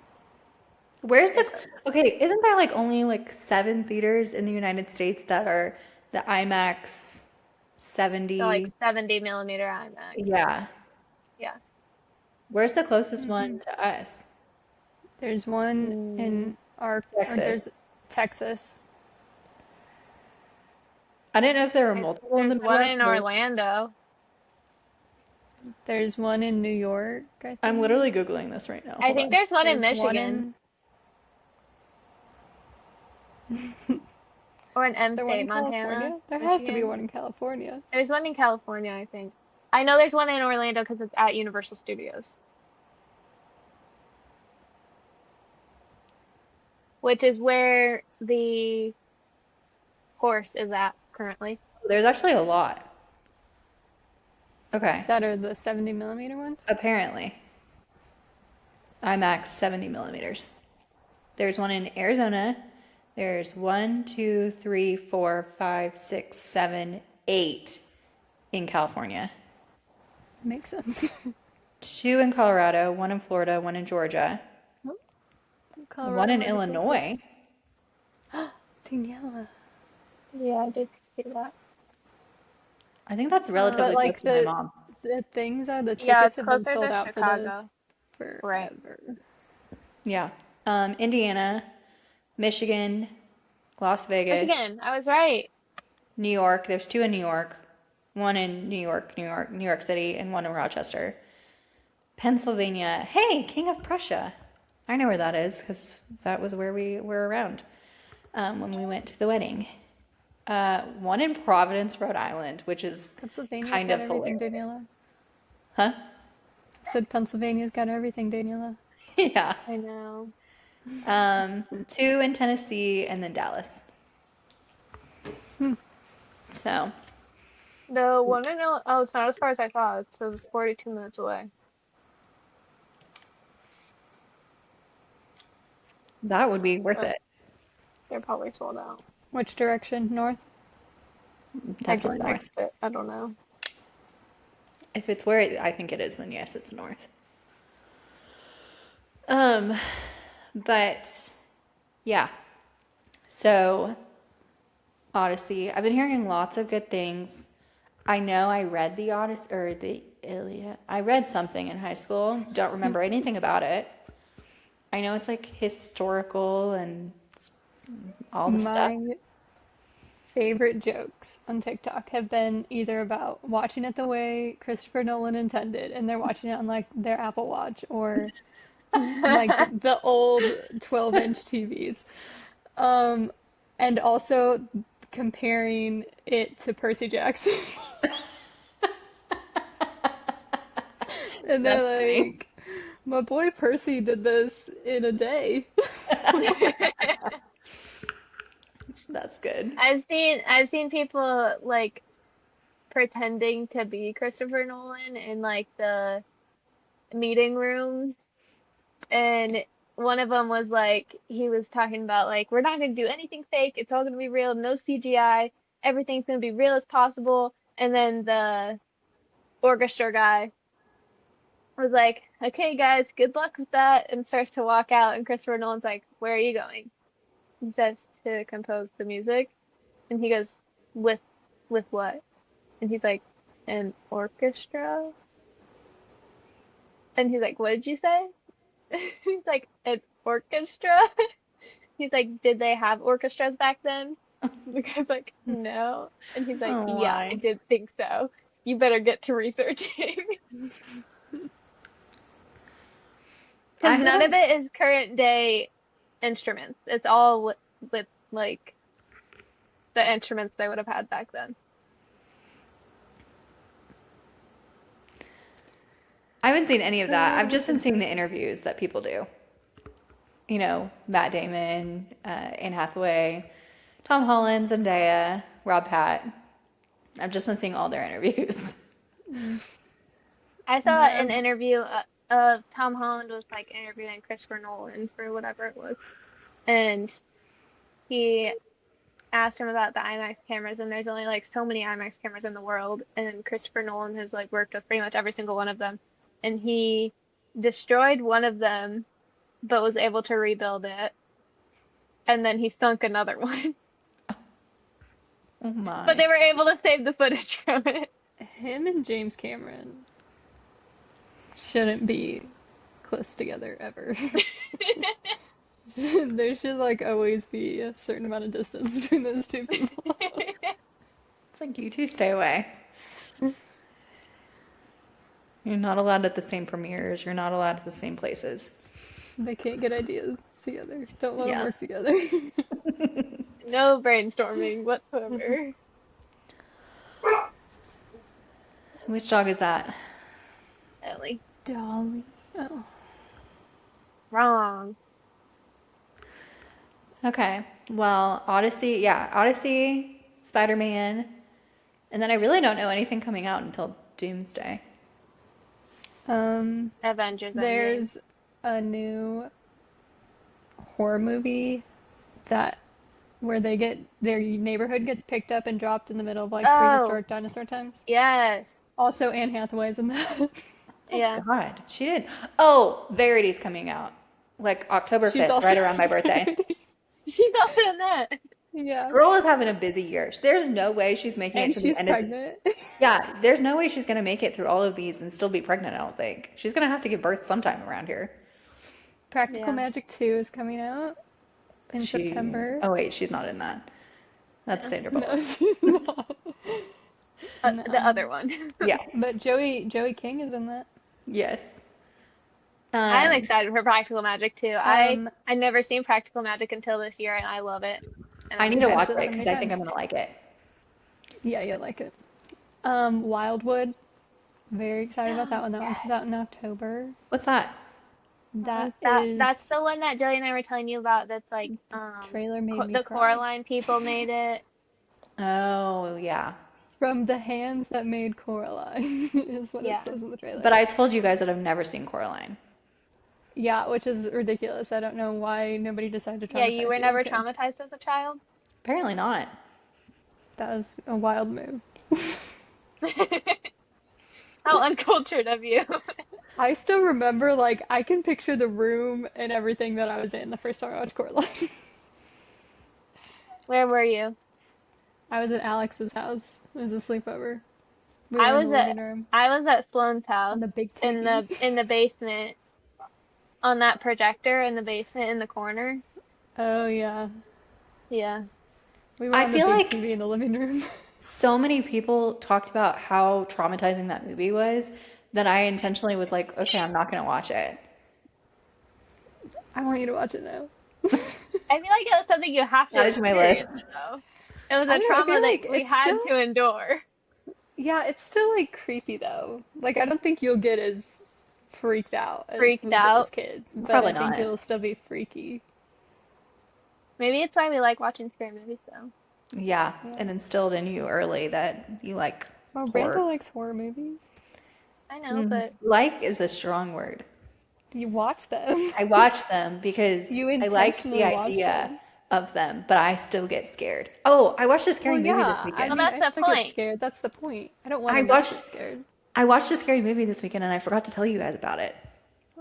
Where's there's the, okay, isn't there like only like 7 theaters in the United States that are the IMAX the like 70? 70 millimeter IMAX. Yeah. Yeah. Where's the closest one to us? There's one Mm, in our, or Texas. there's Texas. I didn't know if there were multiple in the there's one Midwest. in Orlando. There's one in New York, I I'm literally think. Googling this right now. I Hold think on. there's one in There's one Michigan in, or in is M there one State, in Montana, California? There has to be Michigan. one in California. There's one in California, I think. I know there's one in Orlando because it's at Universal Studios, which is where the horse is at currently. There's actually a lot. Okay. That are the 70 millimeter ones. Apparently. IMAX 70 millimeters. There's one in Arizona. There's 1, 2, 3, 4, 5, 6, 7, 8 in California. Makes sense. 2 in Colorado, 1 in Florida, 1 in Georgia, 1 Colorado in might be closest. Illinois. Daniela. Yeah, I did see that. I think that's But relatively close like to my mom. the things are the Yeah, tickets it's have been closer sold to out for those Chicago. Right. forever. Yeah. Indiana, Michigan, Las Vegas, Michigan, I was right. New York. There's 2 in New York, 1 in New York City, and 1 in Rochester. Pennsylvania. Hey, King of Prussia. I know where that is because that was where we were around when we went to the wedding. 1 in Providence, Rhode Island, which is Pennsylvania's kind got of everything, hilarious. Daniela. Huh? I said Pennsylvania's got everything, Daniela. Yeah. I know. 2 in Tennessee, and then Dallas. So The one in oh, it's not as far as I thought. So it's 42 minutes away. that would be worth But it. they're probably sold out. Which direction? North? I Definitely just north. texted it. I don't know. If it's where I think it is, then yes, it's north. Um, but yeah. So Odyssey. I've been hearing lots of good things. I know I read the Odyssey or the Iliad. I read something in high school. Don't remember anything about it. I know it's like historical and all the stuff. My favorite jokes on TikTok have been either about watching it the way Christopher Nolan intended, and they're watching it on like their Apple Watch or like the old 12-inch TVs. Um, and also comparing it to Percy Jackson. And That's they're funny. like, my boy Percy did this in a day. That's good. I've seen people like pretending to be Christopher Nolan in like the meeting rooms and one of them was like, he was talking about like, we're not going to do anything fake. It's all going to be real. No CGI. Everything's going to be real as possible. And then the orchestra guy was like, okay, guys, good luck with that. And starts to walk out. And Christopher Nolan's like, where are you going? He says to compose the music. And he goes, with, with what? And he's like, an orchestra? And he's like, what did you say? He's like, an orchestra? He's like, did they have orchestras back then? The guy's like, no. And he's like, Oh yeah, I my. did think so. You better get to researching. I Because none of haven't it is current day instruments. It's all with like the instruments they would have had back then. I haven't seen any of that. I've just been seeing the interviews that people do. You know, Matt Damon, Anne Hathaway, Tom Holland, Zendaya, Rob Pat. I've just been seeing all their interviews. I saw an Um, interview of Tom Holland was like interviewing Christopher Nolan for whatever it was. And he asked him about the IMAX cameras, and there's only like so many IMAX cameras in the world, and Christopher Nolan has like worked with pretty much every single one of them, and he destroyed one of them, but was able to rebuild it, and then he sunk another one, Oh but my. they were able to save the footage from it. him and James Cameron shouldn't be close together ever. There should like always be a certain amount of distance between those two people. It's like you two stay away. You're not allowed at the same premieres. You're not allowed at the same places. They can't get ideas together. Don't let them Yeah. work together. No brainstorming whatsoever. Which dog is that? Ellie. Dolly. Oh. Wrong. Okay. Well, Odyssey, yeah, Odyssey, Spider-Man, and then I really don't know anything coming out until Doomsday. Um, Avengers Endgame. there's a new horror movie that where they get their neighborhood gets picked up and dropped in the middle of like Oh, prehistoric dinosaur times. yes. Also, Anne Hathaway's in that. Oh Yeah. God, she did. Oh, Verity's coming out like October She's 5th, also right around my birthday. She's also in that. yeah, Girl is having a busy year. There's no way she's making it and to the she's end of pregnant. Yeah, there's no way she's gonna make it through all of these and still be pregnant, I don't think. She's gonna have to give birth sometime around here. Practical Yeah. Magic 2 is coming out in She September. Oh wait, she's not in that. That's Yeah. Sandra No, Bullock. she's not. And, The other one. Yeah. but Joey King is in that. Yes. I'm Um, excited for Practical Magic too. Um, I never seen Practical Magic until this year, and I love it. And I I'm need to I've watch excited said for it so because many I think I'm times. gonna like it. Yeah, you'll like it. Wildwood. Very excited about that one. That one Yes. comes out in October. What's that? That That's is the one that Joey and I were telling you about. That's like trailer made me The cry. Coraline people made it. Oh, yeah. From the hands that made Coraline is what it Yeah. says in the trailer. But I told you guys that I've never seen Coraline. Yeah, which is ridiculous. I don't know why nobody decided to Yeah, you traumatize were you as a never kid. traumatized as a child. Apparently not. That was a wild move. How uncultured of you. I still remember, like, I can picture the room and everything that I was in the first time I watched Coraline. Where were you? I was at Alex's house. It was a sleepover. We I were in the was living at room I was at Sloane's on house the big in TV. the basement on that projector in the basement in the corner. Oh, yeah. Yeah. We were I on the feel big like TV in the living room. so many people talked about how traumatizing that movie was that I intentionally was like, okay, I'm not gonna watch it. I want you to watch it now. I feel like it was something you have to Add it to my experience, list. though. It was I a don't know, I trauma feel that like we it's had still, to endure. yeah, it's still like creepy though. Like, I don't think you'll get as freaked out as Freaked we did as out. kids, but Probably I think not. it'll still be freaky. Maybe it's why we like watching scary movies, though. Yeah, Yeah. and instilled in you early that you like Well, Brando horror. likes horror movies. I know, but Like is a strong word. You watch them. I watch them because You I like the intentionally watch idea them. of them, but I still get scared. Oh, I watched a Well, scary movie this yeah, I Well, weekend. mean, that's I the still get point. scared. That's the point. I don't want I to not watched get scared. I watched a scary movie this weekend and I forgot to tell you guys about it.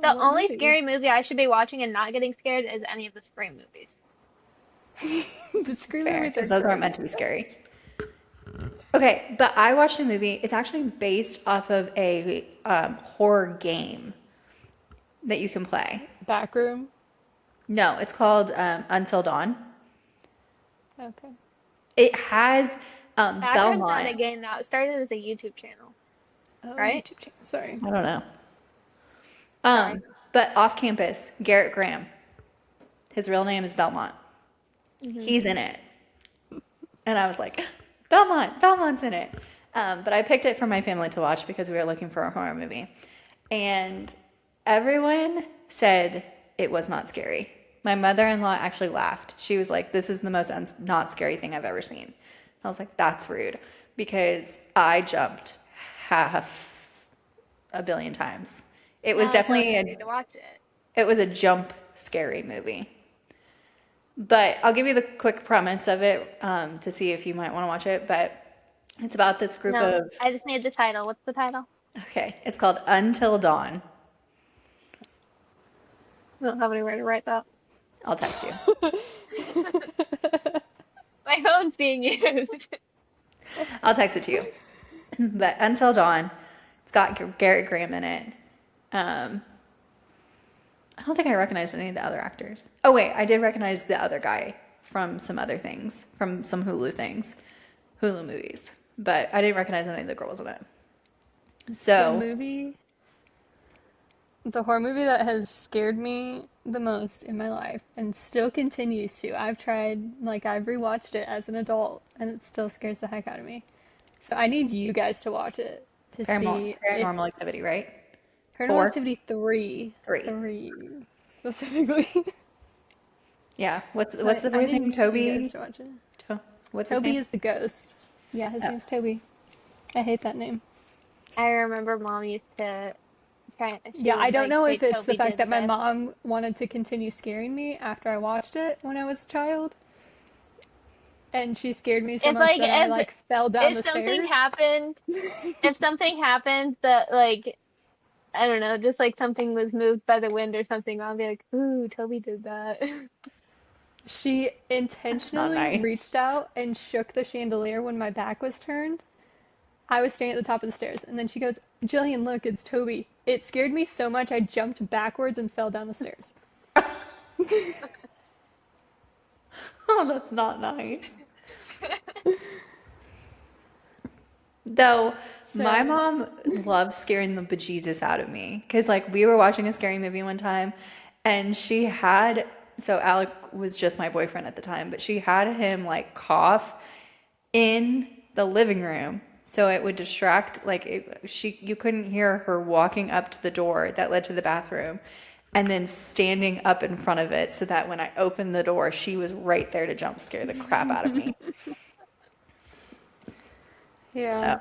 The What only movie? scary movie I should be watching and not getting scared is any of the Scream movies. The Scream Fair, movies because are those aren't great. meant to be scary. Okay, but I watched a movie. It's actually based off of a horror game that you can play. Backroom. No, it's called Until Dawn. Okay. It has Backroom's not a Belmont. game now. It started as a YouTube channel, Oh, right? YouTube channel. Sorry. I don't know. Sorry. But off campus, Garrett Graham. His real name is Belmont. Hmm. He's in it. And I was like, Belmont's in it. But I picked it for my family to watch because we were looking for a horror movie. And everyone said it was not scary. My mother-in-law actually laughed. She was like, this is the most not scary thing I've ever seen. I was like, that's rude. Because I jumped half a billion times. It was Now I feel like definitely I need to watch it. it was a jump scary movie. But I'll give you the quick premise of it to see if you might want to watch it. But it's about this group No, of, I just need the title. What's the title? okay, it's called Until Dawn. I don't have anywhere to write that. I'll text you. My phone's being used. I'll text it to you. But Until Dawn, it's got Garrett Graham in it. I don't think I recognized any of the other actors. Oh, wait, I did recognize the other guy from some other things, from some Hulu things, Hulu movies. But I didn't recognize any of the girls in it. The So, movie, the horror movie that has scared me the most in my life and still continues to. I've tried, like, I've rewatched it as an adult and it still scares the heck out of me. So I need you guys to watch it to see if Paranormal Activity, right? Paranormal Four? Activity 3, Three. 3 specifically. Yeah. What's So the I boy's need name? you guys Toby? to watch it. What's his Toby name? is the ghost. Yeah, his Oh. name's Toby. I hate that name. I remember mom used to try. She Yeah, I would don't like know say if it's the Toby fact did that my this. mom wanted to continue scaring me after I watched it when I was a child, and she scared me so If much like that I like fell down if the something stairs. happened, if something happened that like I don't know, just like something was moved by the wind or something, I'll be like, "Ooh, Toby did that." She That's not intentionally nice. reached out and shook the chandelier when my back was turned. I was standing at the top of the stairs, and then she goes, "Jillian, look, it's Toby." It scared me so much I jumped backwards and fell down the stairs. Oh, that's not nice. Though my So, mom loves scaring the bejesus out of me because like we were watching a scary movie one time and she had so Alec was just my boyfriend at the time, but she had him like cough in the living room so it would distract she you couldn't hear her walking up to the door that led to the bathroom and then standing up in front of it so that when I opened the door she was right there to jump scare the crap out of me. yeah. So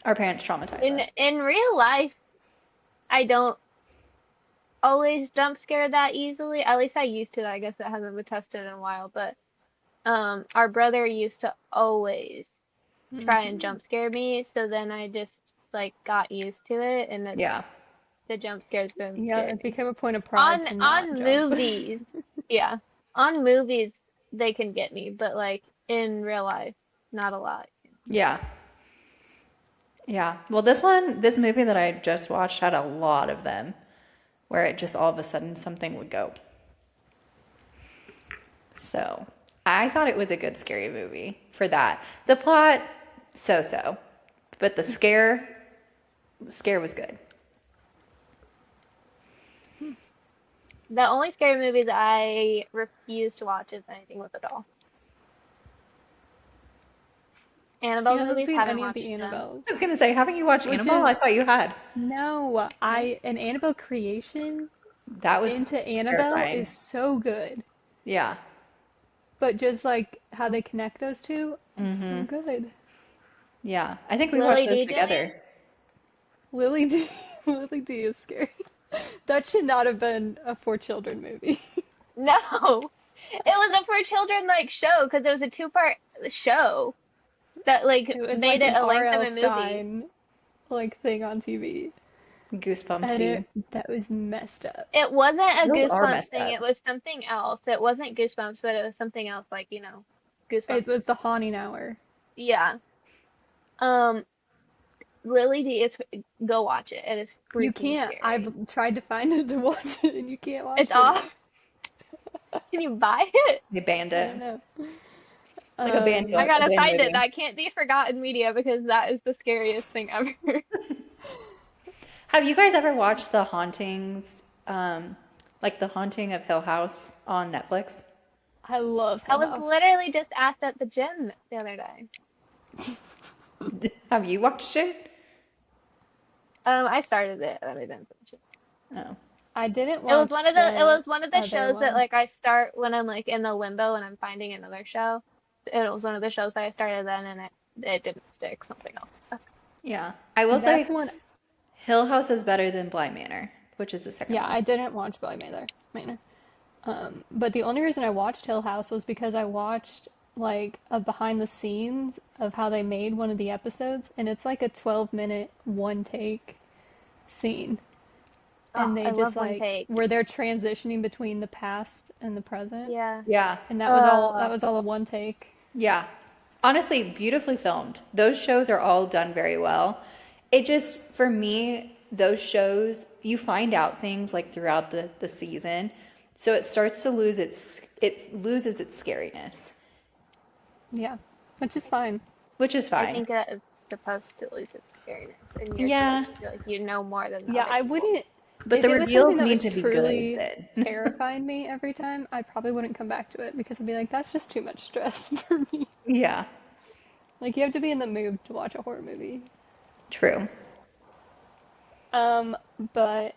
our parents traumatized In us. in real life, I don't always jump scare that easily. At least I used to. I guess that hasn't been tested in a while, but our brother used to always try and Hmm. jump scare me, so then I just like got used to it and Yeah. the jump scares don't Yeah, scare it me. became a point of pride On to not on jump. movies, yeah. On movies they can get me, but like in real life, not a lot. Yeah. Yeah. Well, this movie that I just watched had a lot of them where it just all of a sudden something would go. So I thought it was a good scary movie for that. The plot, so so. But the scare was good. The only scary movie that I refuse to watch is anything with a doll. She Annabelle hasn't movies, seen haven't any of the watched them. I Annabelles, was gonna say, haven't you watched which Annabelle? I is thought you had. no, I an Annabelle creation That was into Annabelle is terrifying. so good. Yeah. But just like how they connect those two, it's so good. Yeah. I think we watched Lily those DJ? together. Lily D, Lily D is scary. That should not have been a for children movie. No, it was a for children like show because it was a two-part show that like It was made like it an a length of R.L. a movie. Stein like thing on TV. And Goosebumpsy. that was messed up. It wasn't a Those are Goosebumps messed thing, up. it was something else. It wasn't Goosebumps, but it was something else like, It was the Goosebumps. haunting hour. Yeah. Um, Lily D, go watch it. It is You freaking can't. scary. I've tried to find it to watch it and you can't watch It's it. off. Can you buy it? They banned I it. don't know. It's like a banned, I a gotta banned find it. movie. That can't be forgotten media because that is the scariest thing ever. Have you guys ever watched The Hauntings, like The Haunting of Hill House on Netflix? I love I Hill was House. literally just asked at the gym the other day. Have you watched it? I started it, but I didn't finish it. Oh. I didn't It was watch one of the it the was one of the other shows that one. like I start when I'm like in the limbo and I'm finding another show. It was one of the shows that I started then and it didn't stick. Something else stuck. Yeah. I will That's say one. Hill House is better than Bly Manor, which is the second Yeah, one. I didn't watch Bly Manor. But the only reason I watched Hill House was because I watched like a behind the scenes of how they made one of the episodes, and it's like a 12-minute one take scene. Oh, And they I just love One like Take. where they're transitioning between the past and the present. Yeah. Yeah. And that Uh, was all a one take. Yeah. Honestly, beautifully filmed. Those shows are all done very well. It just, for me, those shows, you find out things like throughout the season. So it starts to lose it loses its scariness, Yeah. Which is fine. which is I fine. think that it's supposed to lose its scariness, and you're Yeah. supposed to feel like you know more than the Yeah, other I people. wouldn't. But If the it was something reveals that need was to be good truly then. terrifying me every time, I probably wouldn't come back to it because I'd be like, that's just too much stress for me. Yeah. Like, you have to be in the mood to watch a horror movie. True. Um, but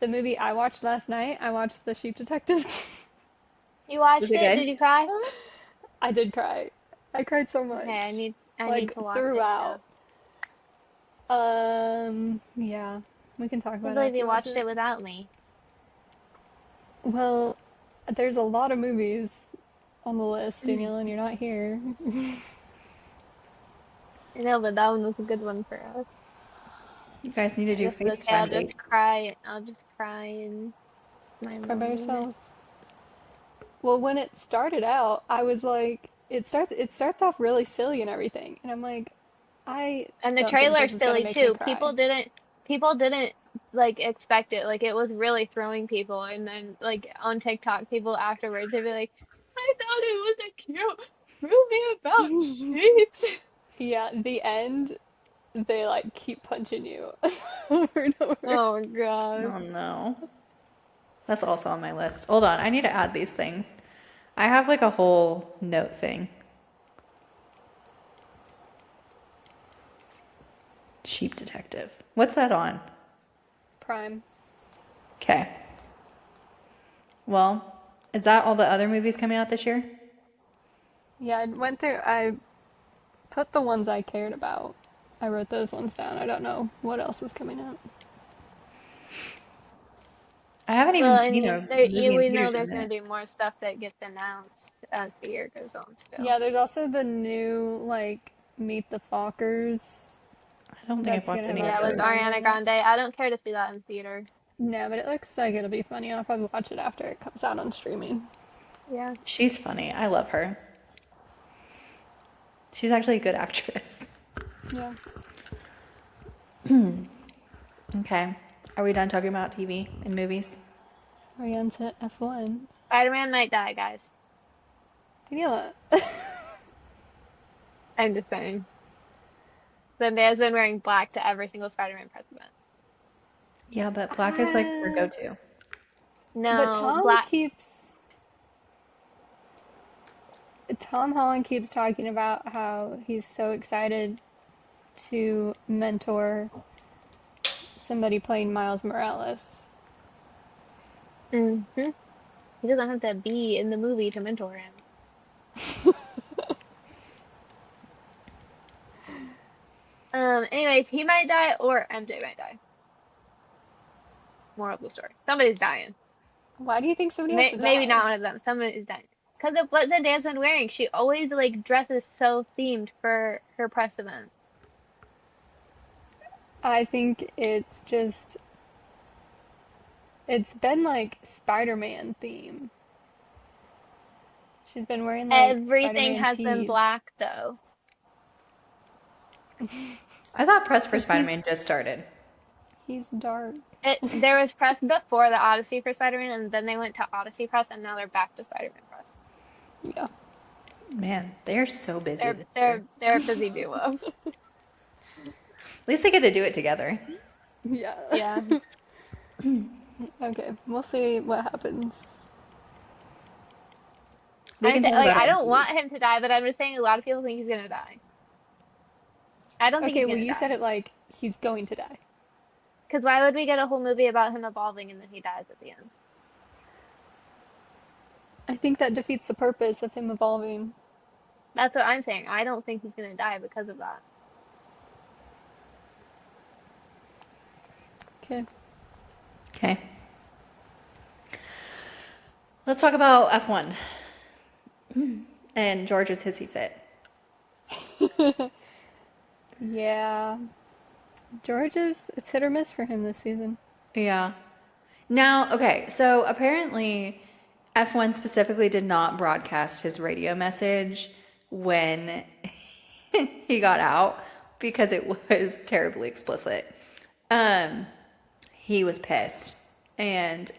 the movie I watched last night, I watched The Sheep Detectives. You Was watched it it? good? Did you cry? I did cry. I cried so Okay, I much. need I need Like, to watch it too. throughout. Yeah. We can talk I can't about it believe after you you watch watched it. it without me. Well, there's a lot of movies on the list, Danielle, and you're not here. I know, but that one was a good one for us. You guys need to I do guess it's okay. FaceTime dates. I'll just cry in my Just cry by loneliness. yourself. Well, when it started out, I was like, it starts off really silly and everything, and I'm like, I And the don't think trailer's this is gonna silly make me too. cry. People didn't like expect it. Like it was really throwing people. And then like on TikTok, people afterwards they'd be like, I thought it was a cute movie about sheep. Yeah, the end, they like keep punching you over and over. Oh God. Oh no. That's also on my list. Hold on, I need to add these things. I have like a whole note thing. Sheep Detective. What's that on? Prime. Okay. Well, is that all the other movies coming out this year? Yeah, I put the ones I cared about. I wrote those ones down. I don't know what else is coming out. I haven't even Well, and seen you, a there, you, movie in we know theaters in a there's gonna minute. be more stuff that gets announced as the year goes on still. Yeah, there's also the new, like, Meet the Fockers. I don't think I've That's watched gonna have any of Yeah, with those. Ariana Ariana in it. Grande. I don't care to see that in theater. No, but it looks like it'll be funny. I'll probably watch it after it comes out on streaming. Yeah. She's funny. I love her. She's actually a good actress. Yeah. Okay. Are we done talking about TV and movies? We're on to F1. Spider-Man might die, guys. Daniela. I'm just saying. Zendaya's been wearing black to every single Spider-Man press event. Yeah, but black is like her Uh, go-to. but No, black. Tom Holland keeps talking about how he's so excited to mentor somebody playing Miles Morales. Hmm. He doesn't have to be in the movie to mentor him. Anyways, he might die or MJ might die. Moral of the story. Somebody's dying. Why do you think somebody has to Maybe not die? one of them. Somebody's dying. Because of what Zendaya's been wearing. She always like dresses so themed for her press event. I think it's been like Spider-Man theme. She's been wearing like Everything Spider-Man has been tees. black though. I thought press for 'Cause he's Spider-Man just started. he's dark. There was press before the Odyssey for Spider-Man, and then they went to Odyssey press, and now they're back to Spider-Man press. Yeah. Man, they're so busy They're this year. they're they're a busy duo. At least they get to do it together. Yeah. Yeah. Okay, we'll see what happens. We I'm can saying, talk like, about I it in don't 2 weeks. want him to die, but I'm just saying a lot of people think he's gonna die. I don't think Okay, he's well gonna you said die. it like he's going to die. Because why would we get a whole movie about him evolving and then he dies at the end? I think that defeats the purpose of him evolving. That's what I'm saying. I don't think he's gonna die because of that. Okay. Okay. Let's talk about F1 and George's hissy fit. Yeah. It's hit or miss for him this season. Yeah. Now, okay, so apparently F1 specifically did not broadcast his radio message when he got out because it was terribly explicit. Um, he was pissed. And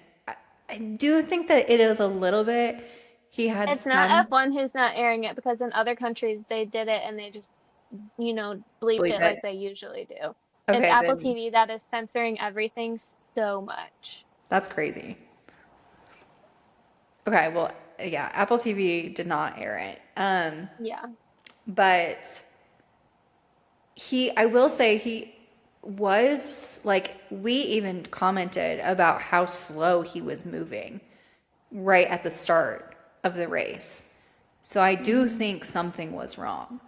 I do think that it is a little bit, he had It's not some F1 who's not airing it because in other countries they did it and they just, bleeped bleep it it. like they usually do. It's Okay, Apple then TV that is censoring everything so much. that's crazy. Okay, well, yeah, Apple TV did not air it. Yeah. But I will say he was like, we even commented about how slow he was moving right at the start of the race. So I do think something was wrong.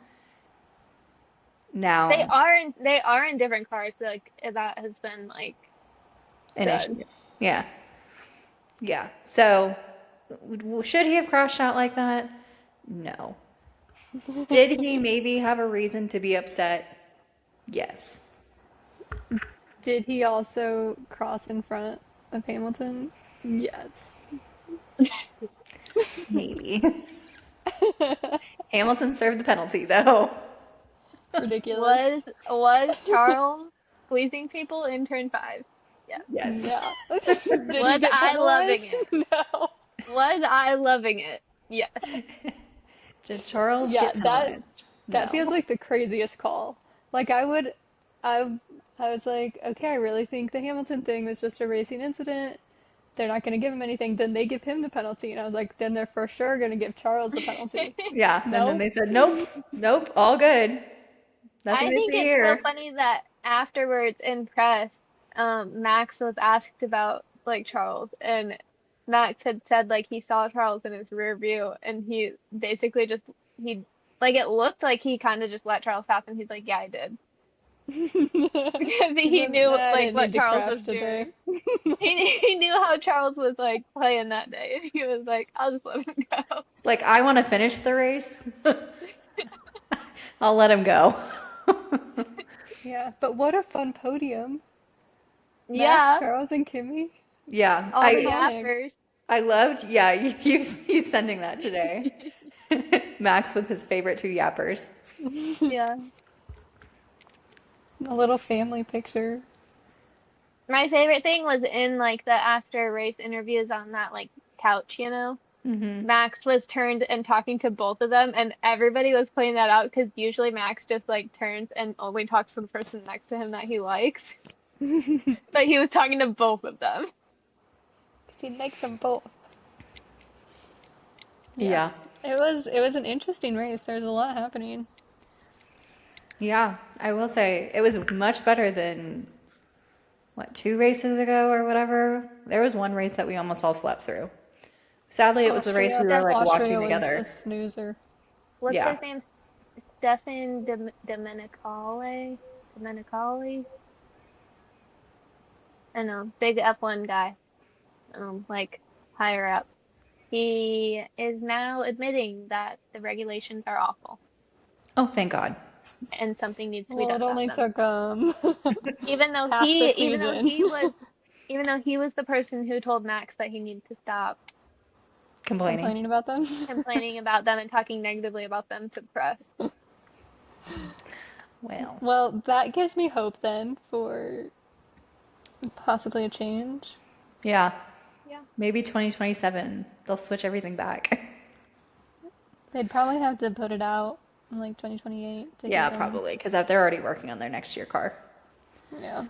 They Now, are in they are in different cars. Like that has been like an said. issue. Yeah. Yeah. So should he have crashed out like that? No. Did he maybe have a reason to be upset? Yes. Did he also cross in front of Hamilton? Yes. Maybe. Hamilton served the penalty, though. Ridiculous. Was Charles squeezing people in turn 5? Yes. Yes. Yeah. Did he Was get I loving penalized? it? No. Was I loving it? Yes. Did Charles Yeah, get penalized? that feels No. like the craziest call. Like I I was like, okay, I really think the Hamilton thing was just a racing incident. They're not going to give him anything. Then they give him the penalty, and I was like, then they're for sure going to give Charles the penalty. Yeah. And then Nope. they said, nope, nope, all good. Nothing I to think see it's so here. funny that afterwards in press, Max was asked about like Charles, and Max had said like he saw Charles in his rear view, and he basically just he like it looked like he kind of just let Charles pass, and he's like, yeah, I did, because He's he like, knew I like didn't what need to Charles crash was today. doing. He knew how Charles was like playing that day, and he was like, I'll just let him go. It's like, I want to finish the race. I'll let him go. Yeah, but what a fun podium. Max, Yeah, Charles, and Kimmy. Yeah. all the Iconic. yappers. I loved, yeah, you sending that today. Max with his favorite 2 yappers. Yeah. A little family picture. My favorite thing was in like the after race interviews on that like couch. Max was turned and talking to both of them, and everybody was pointing that out because usually Max just like turns and only talks to the person next to him that he likes. But he was talking to both of them. Because he likes them both. Yeah. Yeah. It was an interesting race. There was a lot happening. Yeah. I will say it was much better than, what, 2 races ago or whatever? There was one race that we almost all slept through. Sadly, it was the race we were like watching Austria was a together. snoozer. What's Yeah. his name? Stefan Domenicali? Domenicali? I know, big F1 guy, like higher up. He is now admitting that the regulations are awful Oh, thank God. and something needs to be Well, done it about only them. took Even though half the he, even though season. he was, even though he was the person who told Max that he needed to stop Complaining. Complaining about them. complaining about them and talking negatively about them to the press. Well, Well, that gives me hope then for possibly a change. yeah. Yeah. Maybe 2027, they'll switch everything back. They'd probably have to put it out in like 2028 to get Yeah, going. probably, because they're already working on their next year car. Yeah,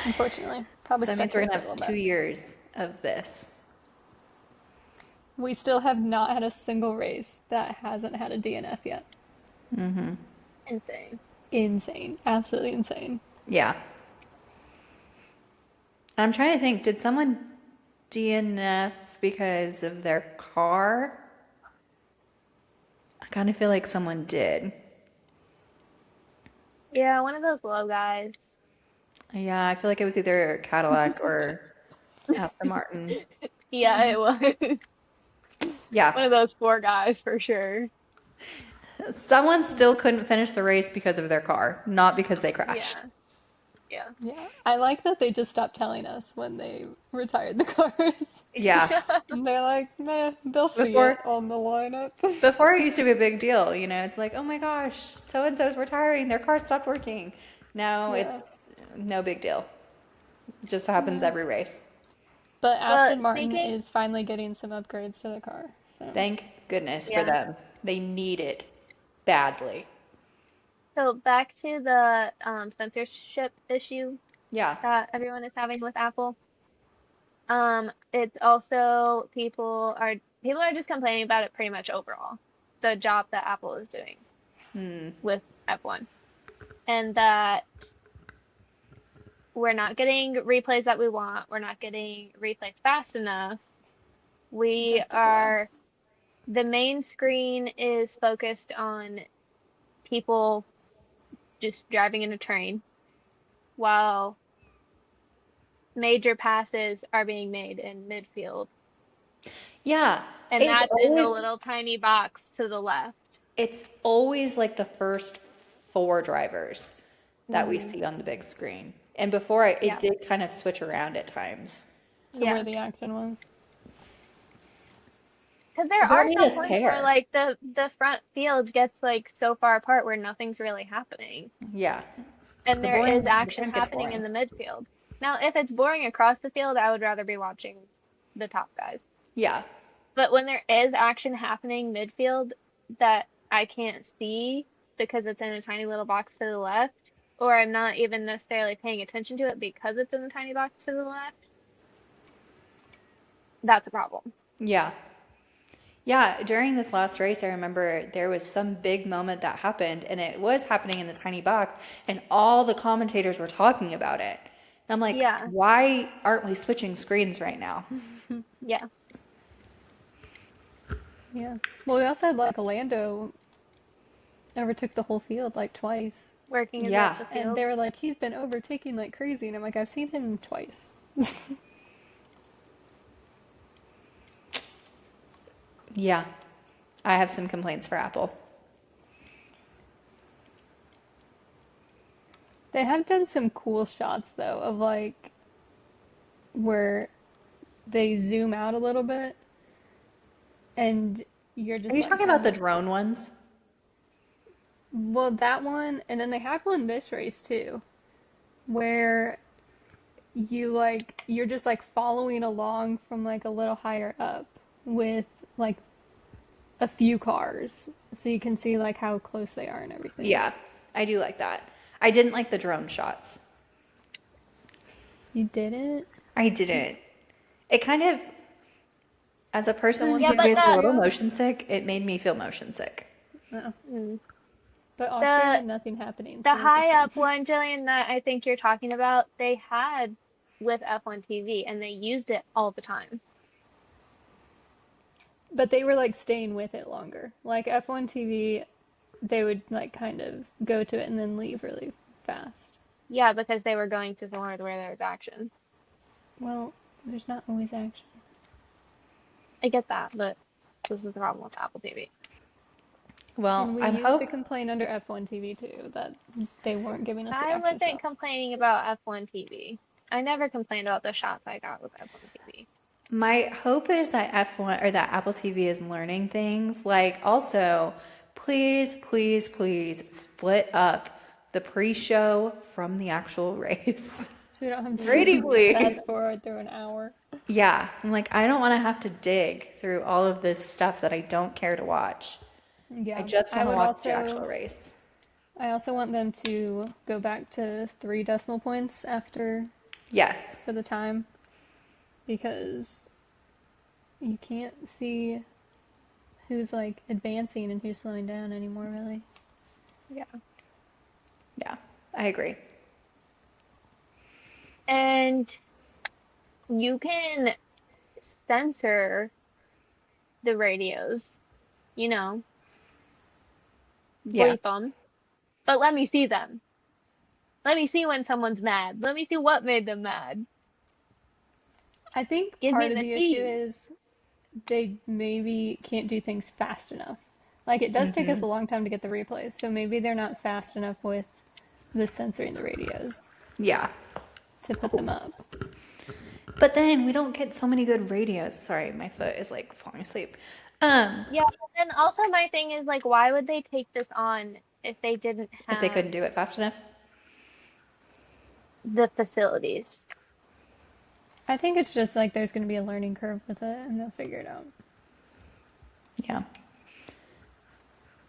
unfortunately. Probably So that stuck means we're here gonna for a have little two bit. years of this. We still have not had a single race that hasn't had a DNF yet. Insane. Insane. Absolutely insane. Yeah. And I'm trying to think, did someone DNF because of their car? I kind of feel like someone did. Yeah, one of those low guys. Yeah, I feel like it was either Cadillac or Aston Martin. Yeah, it was Yeah. one of those four guys for sure. Someone still couldn't finish the race because of their car, not because they crashed. Yeah, yeah. Yeah, I like that they just stopped telling us when they retired the cars. Yeah. They're like, meh, they'll see it Before on the lineup. before it used to be a big deal, it's like, oh my gosh, so and so's retiring, their car stopped working. Now Yeah. it's no big deal. It just happens Yeah. every race. But Well, Aston Martin speaking, is finally getting some upgrades to the car. So, Thank goodness for yeah. them. They need it badly. So back to the censorship issue Yeah. that everyone is having with Apple. It's also people are just complaining about it pretty much overall. The job that Apple is doing with F1. And that we're not getting replays that we want. We're not getting replays fast enough. We adjusted delay. are The main screen is focused on people just driving in a train while major passes are being made in midfield. Yeah. And It's that's in the always little tiny box to the left. it's always like the first four drivers that we Hmm. see on the big screen. And before it Yeah. did kind of switch around at times. To where Yeah. the action was. Because there Because that are made some us points where care. like the front field gets like so far apart where nothing's really happening. Yeah. And The there boring is the action point gets happening in boring. the midfield. Now, if it's boring across the field, I would rather be watching the top guys. Yeah. But when there is action happening midfield that I can't see because it's in a tiny little box to the left, or I'm not even necessarily paying attention to it because it's in the tiny box to the left, that's a problem. Yeah. Yeah, during this last race, I remember there was some big moment that happened, and it was happening in the tiny box, and all the commentators were talking about it. And I'm like, Yeah, why aren't we switching screens right now? yeah, Yeah. Well, we also had like Lando overtook the whole field like twice. working his way up Yeah. the And field. they were like, he's been overtaking like crazy. And I'm like, I've seen him twice. Yeah. I have some complaints for Apple. They have done some cool shots though of like where they zoom out a little bit and you're Are just you like talking about kind the of, drone ones? well, that one. And then they had one this race too where you're just like following along from like a little higher up with like a few cars so you can see like how close they are and everything. Yeah, I do like that. I didn't like the drone shots. You didn't? I didn't. It kind of, as a The person ones Yeah, in who but is a the little Austria? motion sick, it made me feel motion sick. No. mm, But Austria the had nothing happening, the so those were high fun. up one, Jillian, that I think you're talking about, they had with F1 TV and they used it all the time. But they were like staying with it longer. Like F1 TV, they would like kind of go to it and then leave really fast. Yeah, because they were going to somewhere where there was action. Well, there's not always action. I get that, but this is the problem with Apple TV. And Well, we I used to hope complain under F1 TV too that they weren't giving us the I action wasn't shots. complaining about F1 TV. I never complained about the shots I got with F1 TV. my hope is that F1 or that Apple TV is learning things. Like also, please, please, please split up the pre-show from the actual race. So we don't have Pretty to please. fast forward through an hour. Yeah, I'm like, I don't want to have to dig through all of this stuff that I don't care to watch. I Yeah. just I want to would watch the actual also race. I also want them to go back to 3 decimal points after Yes. for the time because you can't see who's like advancing and who's slowing down anymore, really. Yeah. Yeah, I agree. And you can censor the radios, you know, Yeah. bleep them, but let me see them. Let me see when someone's mad. Let me see what made them mad. I think Give me part of the the issue tea. is they maybe can't do things fast enough. Like it does take us a long time to get the replays, so maybe they're not fast enough with the censoring the radios Yeah. to put them up. But then we don't get so many good radios. Sorry, my foot is like falling asleep. Um, Yeah, but then also my thing is like, why would they take this on if they didn't if they have couldn't do it fast enough. the facilities? I think it's just like there's going to be a learning curve with it and they'll figure it out. Yeah.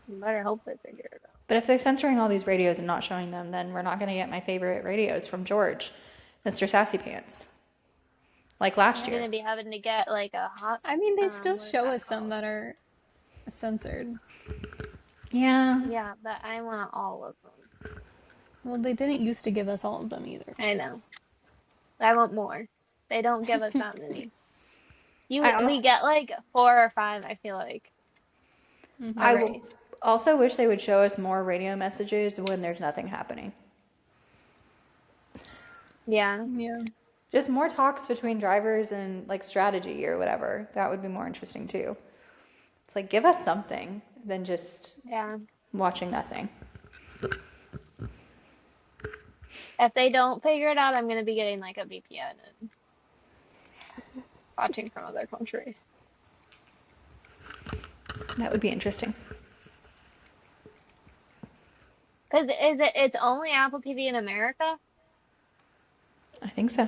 You better hope they figure it out. But if they're censoring all these radios and not showing them, then we're not going to get my favorite radios from George, Mr. Sassy Pants, like last They're year. gonna be having to get like a hot, I mean, they still what is show that us some called? that are censored. Yeah. Yeah, but I want all of them. Well, they didn't used to give us all of them either. I know. I want more. They don't give us that many. I We also, get like 4 or 5, I feel like, a I will race. also wish they would show us more radio messages when there's nothing happening. Yeah. Yeah. Just more talks between drivers and like strategy or whatever. That would be more interesting too. It's like give us something than just Yeah. watching nothing. If they don't figure it out, I'm gonna be getting like a VPN and watching from other countries. That would be interesting. Cause it's only Apple TV in America I think so.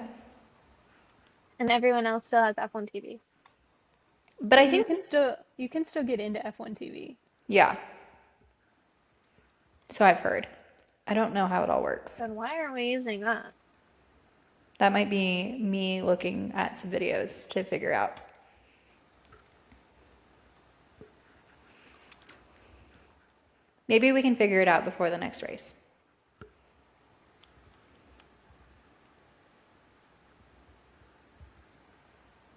and everyone else still has F1 TV. But I Well, think, you can still get into F1 TV. yeah. So I've heard. I don't know how it all works. Then why are we using that? That might be me looking at some videos to figure out. Maybe we can figure it out before the next race.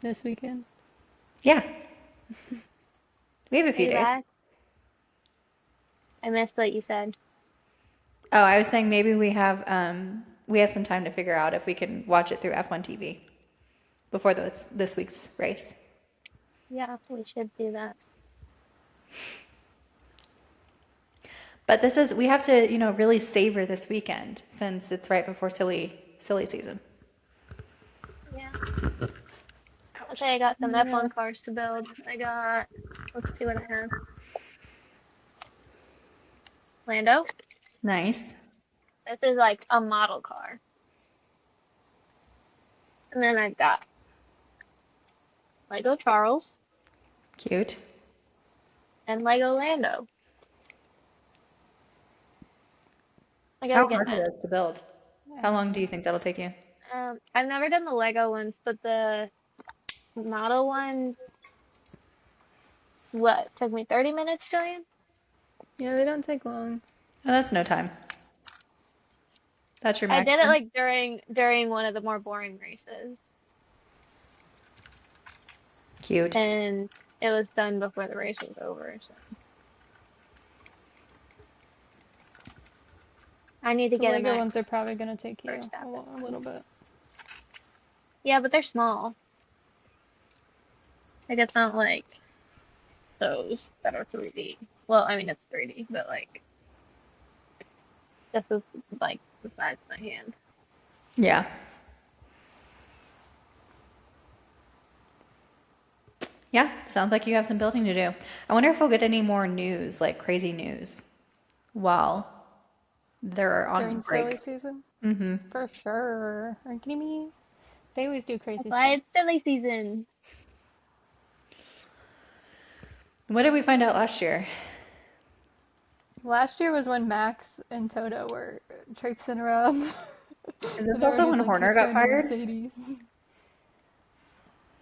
This weekend. Yeah. We have a Are few you days. back? I missed what you said. Oh, I was saying maybe we have some time to figure out if we can watch it through F1 TV before this week's race. Yeah, we should do that. But we have to, really savor this weekend since it's right before silly season. Yeah. Ouch. Okay, I got some Yeah. F1 cars to build. Let's see what I have. Lando. Nice. This is like a model car. And then I've got Lego Charles Cute. and Lego Lando. I How gotta get hard are that. those to build? How long do you think that'll take you? I've never done the Lego ones, but the model one, took me 30 minutes, Jillian? Yeah, they don't take long. Oh, that's no time. That's your I did it maximum? like during one of the more boring races, Cute. and it was done before the race was over. So I need to The get a Lego ones max are probably gonna take you Verstappen. a little bit. Yeah, but they're small. Like it's not like those that are 3D. Well, I mean it's 3D, but like this is like the size of my hand. Yeah. Yeah, sounds like you have some building to do. I wonder if we'll get any more news, like crazy news, while they're on During silly break. season? Mm-hmm. For sure. Are you kidding me? They always do That's crazy why stuff. it's silly season. What did we find out last year? Last year was when Max and Toto were traipsing around. Is this And also everybody's when like, Horner he's got going to fired? Mercedes.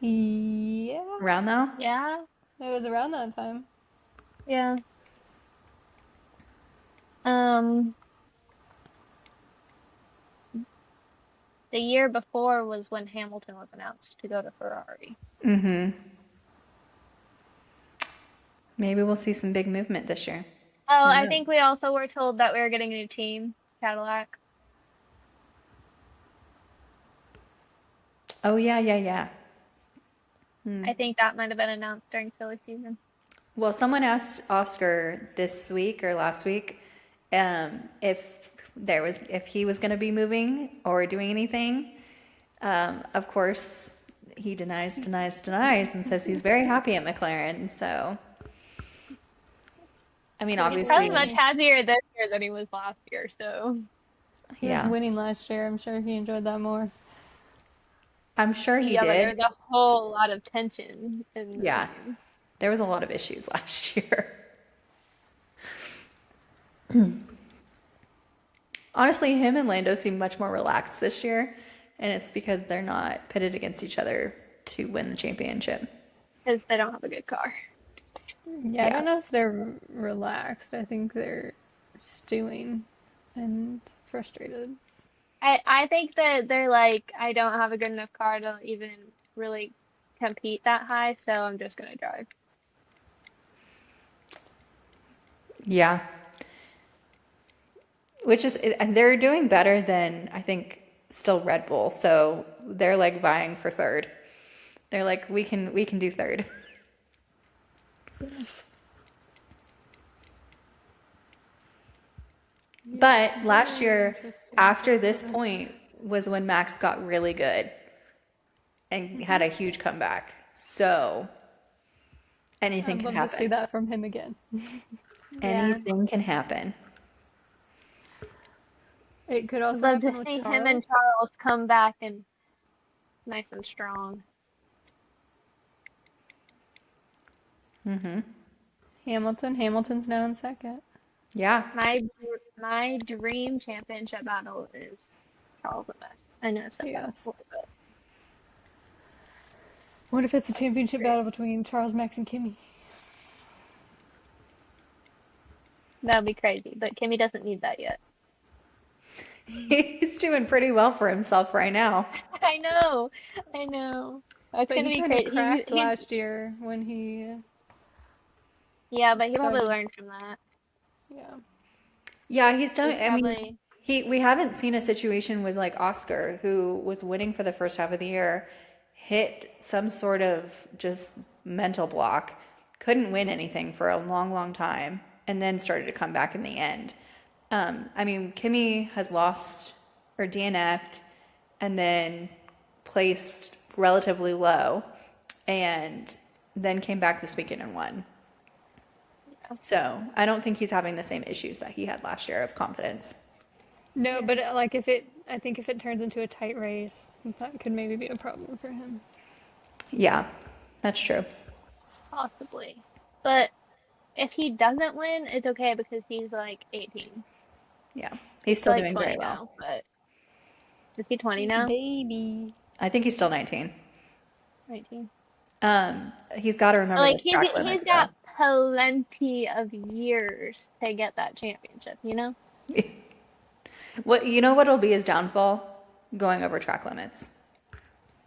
Yeah, Around now? Yeah, it was around that time. yeah. Um, the year before was when Hamilton was announced to go to Ferrari. Maybe we'll see some big movement this year. Oh, Who I knows? think we also were told that we were getting a new team, Cadillac. Oh, yeah, yeah, yeah. I think that might have been announced during silly season. Well, someone asked Oscar this week or last week if he was going to be moving or doing anything. Of course, he denies, and says he's very happy at McLaren. So, I mean, He's probably obviously, much happier this year than he was last year, so He was yeah, winning last year. I'm sure he enjoyed that more. I'm sure he yeah, but did. there's a whole lot of tension in the Yeah, team. there was a lot of issues last year. Honestly, him and Lando seem much more relaxed this year, and it's because they're not pitted against each other to win the championship. Because they don't have a good car. Yeah, I Yeah. don't know if they're relaxed. I think they're stewing and frustrated. I think that they're like, I don't have a good enough car to even really compete that high, so I'm just gonna drive. Yeah. Which is, and they're doing better than I think still Red Bull. So they're like vying for third. They're like, we can do third. Yeah. Yes, But last very year, interesting after this performance. point, was when Max got really good and had a huge comeback. So anything I'd can love to see happen. that from him again. Yeah. Anything can happen. It could I'd also love to happen with see him and Charles. Charles come back and nice and strong. Hamilton. Hamilton's now in second. Yeah. My dream championship battle is Charles and Max. I know I've said that Yes. before, but What if it's a that'd be championship great. battle between Charles, Max, and Kimmy? That'd be crazy, but Kimmy doesn't need that yet. He's doing pretty well for himself right now. I know, I know. It's But gonna he be kind of crazy. cracked He's last year when he yeah, but he probably started. learned from that. Yeah. Yeah, he's done. He's I mean, probably we haven't seen a situation with like Oscar, who was winning for the first half of the year, hit some sort of just mental block, couldn't win anything for a long, long time, and then started to come back in the end. I mean, Kimmy has lost or DNF'd and then placed relatively low, and then came back this weekend and won. So I don't think he's having the same issues that he had last year of confidence. No, yeah, but I think if it turns into a tight race, that could maybe be a problem for him. Yeah, that's true. possibly. But if he doesn't win, it's okay because he's like 18. Yeah, he's He's still like doing 20 very well. now, but is he 20 He's a now? baby. I think he's still 19. 19. He's got to remember Like the track he's limits though. got plenty of years to get that championship, you know? What you know what'll be his downfall? Going over track limits.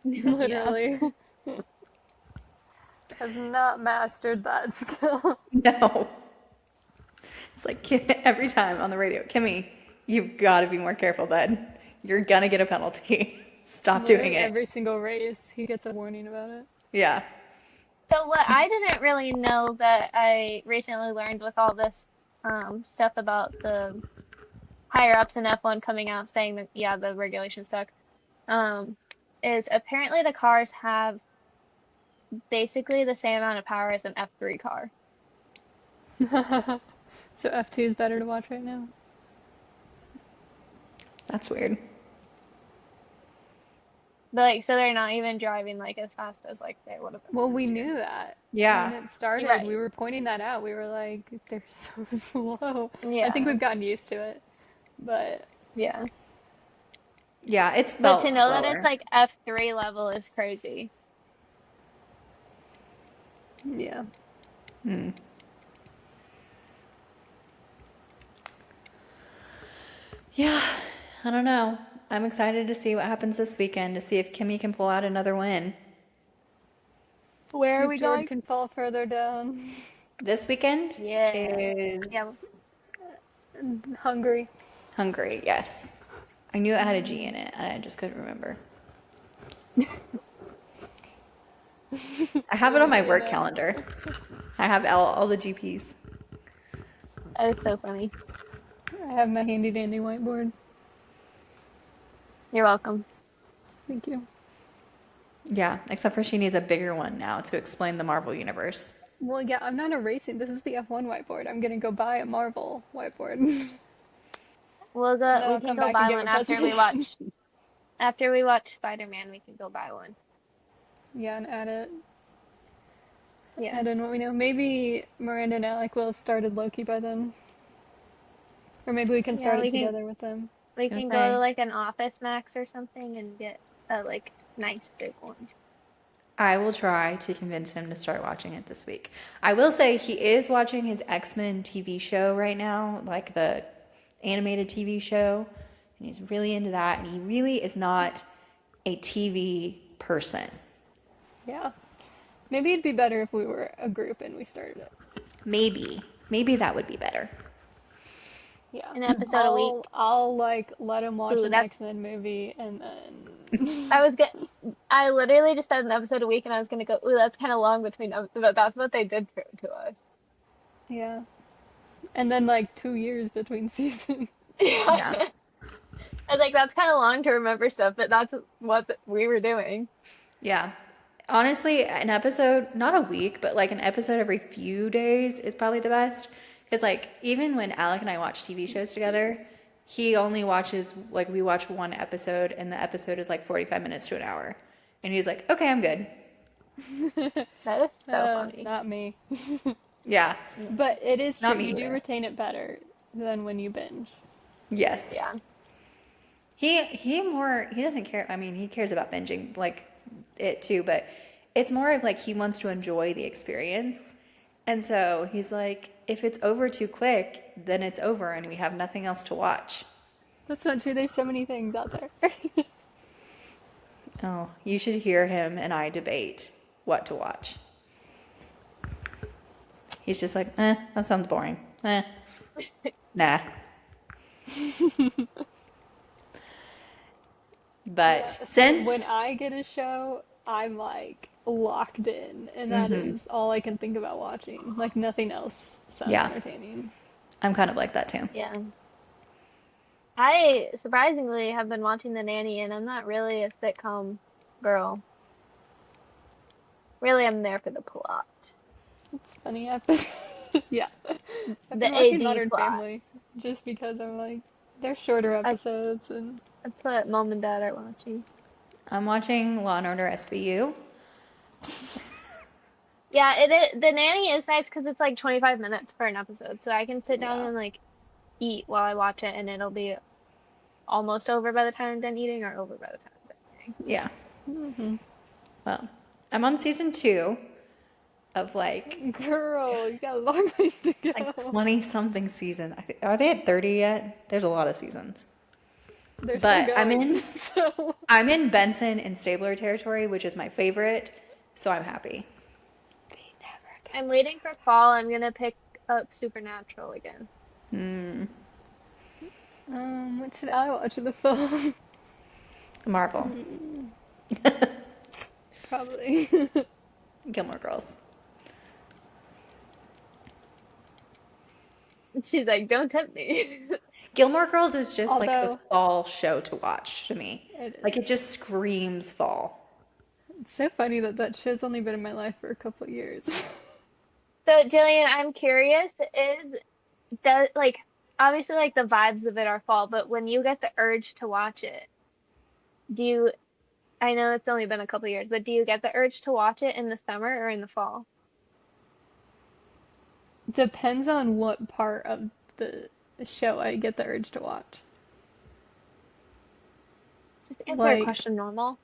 Yeah. Literally. Has not mastered that skill. No, it's like every time on the radio, Kimmy, You've got to be more careful then. You're gonna get a penalty. Stop doing Literally it. every single race, he gets a warning about it. Yeah. So what I didn't really know that I recently learned with all this stuff about the higher ups in F1 coming out saying that yeah, the regulations suck, um, is apparently the cars have basically the same amount of power as an F3 car. So F2 is better to watch right now. That's weird. But like, so they're not even driving like as fast as like they would have been Well, we this year. knew that when Yeah. it started. We Right. were pointing that out. We were like, they're so slow. I think Yeah. we've gotten used to it, but Yeah. Yeah, it's But to felt know that it's slower. like F3 level is crazy. yeah. Yeah, I don't know. I'm excited to see what happens this weekend, to see if Kimmy can pull out another win. Where See are if we Jordan going? can fall further down. This weekend Yeah. Yeah. is Hungry. Hungary, yes. I knew it had a G in it, and I just couldn't remember. I have it on my Literally work enough. calendar. I have all the GPs. That is so funny. I have my handy dandy whiteboard. You're welcome. Thank you. Yeah, except for she needs a bigger one now to explain the Marvel Universe. Well, yeah, I'm not erasing. This is the F1 whiteboard. I'm gonna go buy a Marvel whiteboard. We'll And go. then We I'll can come go back and buy give one a after we presentation. watch. After we watch Spider-Man, we can go buy one. Yeah, and Yeah. add in what we know. Maybe Miranda and Alec will have started Loki by then. Or maybe we can Yeah. start it We can. together with them. I was We gonna can go to say, like an Office Max or something and get a like nice big one. I will try to convince him to start watching it this week. I will say he is watching his X-Men TV show right now, like the animated TV show, and he's really into that, and he really is not a TV person. Yeah. Maybe it'd be better if we were a group and we started it. Maybe that would be better. Yeah. An episode a week. I'll like let him watch Ooh, an that's. X-Men movie and then I was get. I literally just said an episode a week, and I was gonna go. Ooh, that's kind of long between. But that's what they did to us. yeah. And then like 2 years between seasons. Yeah. I was like, that's kind of long to remember stuff, but that's what we were doing. Yeah. Honestly, an episode, not a week, but like an episode every few days is probably the best. Because, like, even when Alec and I watch TV shows together, he only watches, like, we watch one episode, and the episode is like 45 minutes to an hour. And he's like, okay, I'm good. That is so funny. Not me. Yeah. But it is true. Not me You do either. retain it better than when you binge. Yes. Yeah. He doesn't care. I mean, he cares about binging, like, it too, but it's more of like he wants to enjoy the experience. And so he's like, if it's over too quick, then it's over and we have nothing else to watch. That's not true. There's so many things out there. Oh, you should hear him and I debate what to watch. He's just like, that sounds boring. Nah. But So when since, I get a show, I'm like locked in, and that is all I can think about watching. Like nothing else sounds yeah, entertaining. I'm kind of like that too. Yeah. I surprisingly have been watching The Nanny, and I'm not really a sitcom girl. Really, I'm there for the plot. It's funny. I've been, yeah, I've The been watching AD Modern plot. Family just because I'm like they're shorter I, episodes, and that's what mom and dad are watching. I'm watching Law and Order SVU. Yeah, it is, The Nanny is nice because it's like 25 minutes for an episode, so I can sit down yeah, and like eat while I watch it, and it'll be almost over by the time I'm done eating, or over by the time I'm done eating. Yeah. Well, I'm on season 2 of girl, you got a long ways to like go. 20 something season. Are they at 30 yet? There's a lot of seasons. They're still But going, so I'm in Benson and Stabler territory, which is my favorite, so I'm happy. they never get. I'm waiting for fall. I'm gonna pick up Supernatural again. What should I watch in the fall? Marvel, Probably. Gilmore Girls. She's like, don't tempt me. Gilmore Girls is just like the Although fall show to watch to me. it Like it is. just screams fall. It's so funny that that show's only been in my life for a couple of years. So, Jillian, I'm curious, does like obviously like the vibes of it are fall, but when you get the urge to watch it, do you, I know it's only been a couple years, but do you get the urge to watch it in the summer or in the fall? Depends on what part of the show I get the urge to watch. Just answer a Like, question normal.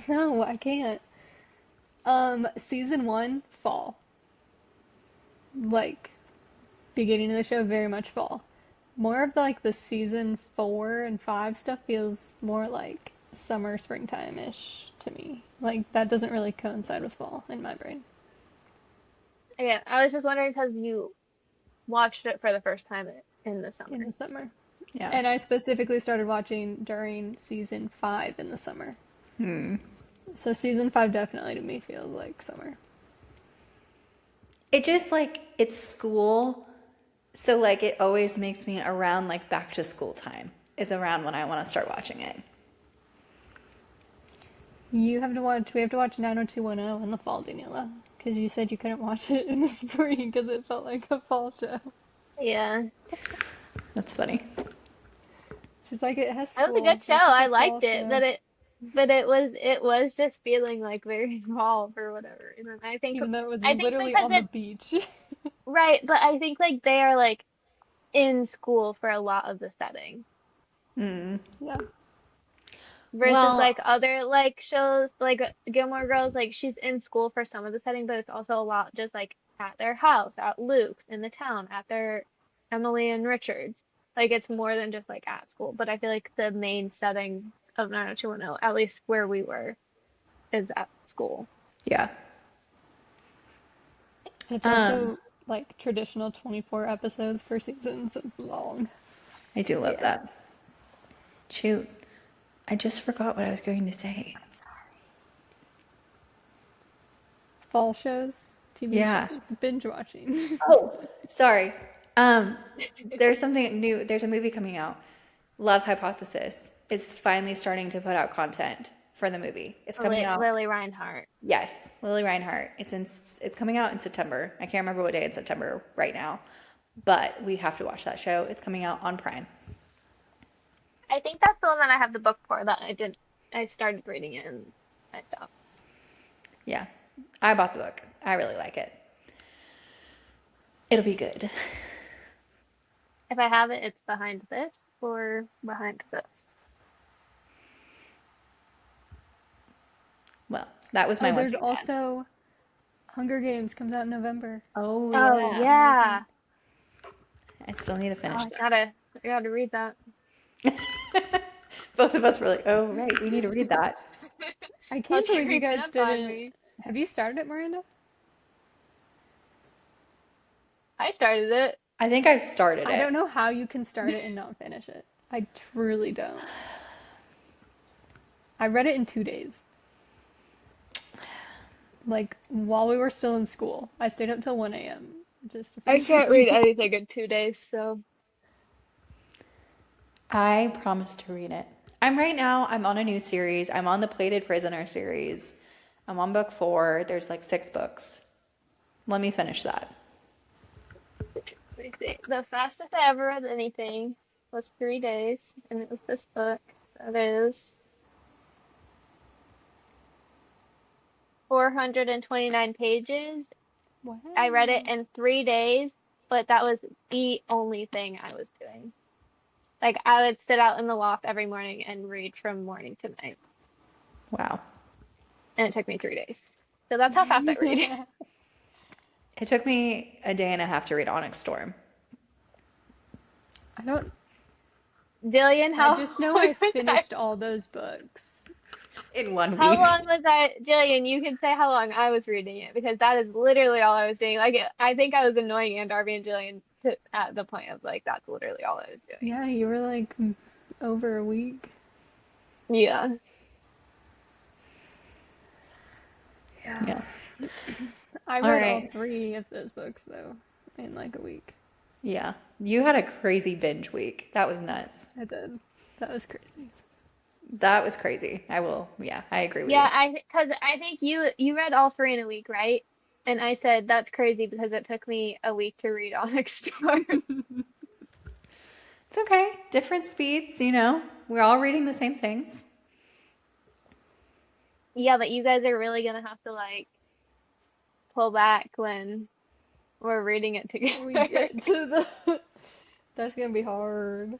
no, I can't. Season one, fall. Like, beginning of the show, very much fall. More of like the season four and five stuff feels more like summer, springtime-ish to me. Like, that doesn't really coincide with fall in my brain. Again, I was just wondering because you watched it for the first time in the In summer. the summer. Yeah. And I specifically started watching during season five in the summer. So season five definitely to me feels like summer. It just like it's school. So like it always makes me around like back to school time is around when I want to start watching it. You have to watch, we have to watch 90210 in the fall, Daniela. Because you said you couldn't watch it in the spring because it felt like a fall show. Yeah, That's funny. She's like, it has that was a school. good show. This is I a fall liked it, show. but it was just feeling like very fall or whatever. And then Even though it was I think literally because on the it beach. right, but I think like they are like in school for a lot of the setting Yeah. versus Well, like other like shows like Gilmore Girls, like she's in school for some of the setting, but it's also a lot just like at their house, at Luke's, in the town, at their Emily and Richard's. Like it's more than just like at school, but I feel like the main setting of 90210, at least where we were, is at school. yeah. It's Um, also like traditional 24 episodes per season, so it's long. I do love Yeah. that. Shoot. I just forgot what I was going to say. Fall shows, TV Yeah. shows, binge watching. Oh, sorry. Um, there's something new. There's a movie coming out. Love Hypothesis is finally starting to put out content for the movie. It's coming out. Lily Reinhart. Yes, Lily Reinhart. It's coming out in September. I can't remember what day in September right now, but we have to watch that show. It's coming out on Prime. I think that's the one that I have the book for that I didn't. I started reading it and I stopped. Yeah, I bought the book. I really like it. It'll be good. If I have it, it's behind this or behind this. Well, that was my Oh, one there's thing, Dad. also Hunger Games comes out in November. Oh Oh yeah, That's another thing. yeah. I still need to Oh, finish I gotta read that. that. Both of us were like, "Oh right, we need to read that." I I'll can't believe you creep guys up on didn't. me. Have you started it, Miranda? I started it. I think I've started I it. don't know how you can start it and not finish it. I truly don't. I read it in 2 days. Like, while we were still in school. I stayed up till 1 a.m. just to I finish can't read it. anything in 2 days, so I promise to read it. I'm on a new series. I'm on the Plated Prisoner series. I'm on book 4. There's like 6 books. Let me finish that. let me see. The fastest I ever read anything was 3 days, and it was this book. That is 429 pages. I read it Wow. in 3 days, but that was the only thing I was doing. Like I would sit out in the loft every morning and read from morning to night, Wow. and it took me 3 days. So that's how fast I read. It took me a day and a half to read Onyx Storm. I don't. Jillian, I how just know long I was I? finished all those books. in one How week. long was I, Jillian? You can say how long I was reading it because that is literally all I was doing. Like, I think I was annoying Aunt Darby and Jillian at the point of like, that's literally all I was doing. Yeah, you were like over a week. Yeah. Yeah. Yeah. I All read all right. three of those books though in like a week. Yeah. You had a crazy binge week. That was nuts. I did. That was crazy. That was crazy. Yeah, I agree with Yeah, you. because I think you read all three in a week, right? And I said that's crazy because it took me a week to read all next door. It's okay. Different speeds, you know. We're all reading the same things. Yeah, but you guys are really gonna have to like pull back when we're reading it We together. get to the that's gonna be hard. Or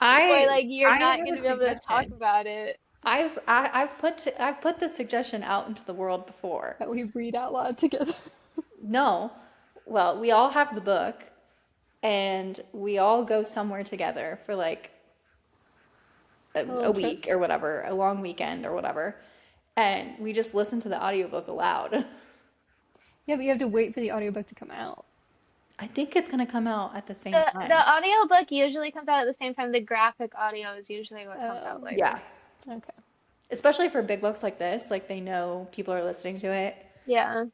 I like you're I not have a gonna be able to talk suggestion. about it. I've put this suggestion out into the world before. That we read out loud together. No. Well, we all have the book and we all go somewhere together for like A a little trip. week or whatever, a long weekend or whatever. And we just listen to the audiobook aloud. Yeah, but you have to wait for the audiobook to come out. I think it's going to come out at the same The time. audiobook usually comes out at the same time. The graphic audio is usually what comes out Oh, Yeah. later. okay. Especially for big books like this, like they know people are listening to it. Yeah.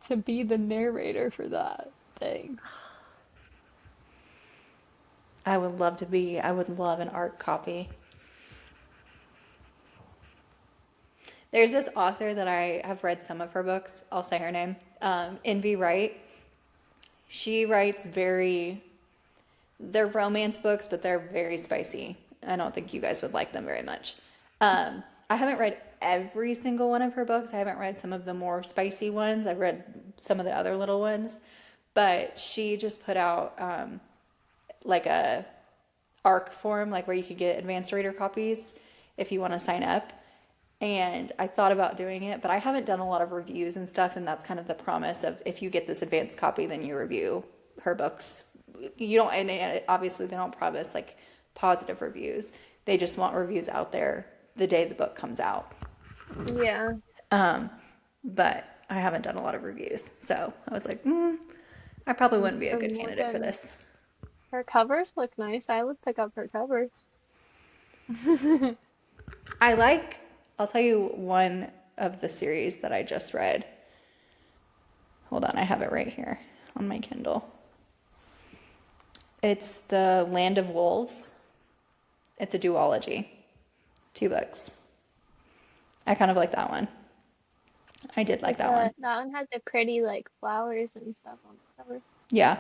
To be the narrator for that thing. I would love an art copy. There's this author that I have read some of her books. I'll say her name. Envy Wright. She writes they're romance books, but they're very spicy. I don't think you guys would like them very much. I haven't read every single one of her books. I haven't read some of the more spicy ones. I've read some of the other little ones, but she just put out like a ARC form, like where you could get advanced reader copies if you want to sign up. And I thought about doing it, but I haven't done a lot of reviews and stuff, and that's kind of the promise of if you get this advanced copy, then you review her books. You don't, and obviously they don't promise like positive reviews. They just want reviews out there the day the book comes out. Yeah. But I haven't done a lot of reviews, so I was like, I probably wouldn't be a good I'm candidate for looking. this. Her covers look nice. I would pick up her covers. I like, I'll tell you one of the series that I just read. Hold on, I have it right here on my Kindle. It's The Land of Wolves. It's a duology, 2 books. I kind of like that one. I did like It's that one. that one has the pretty like flowers and stuff on the cover. Yeah.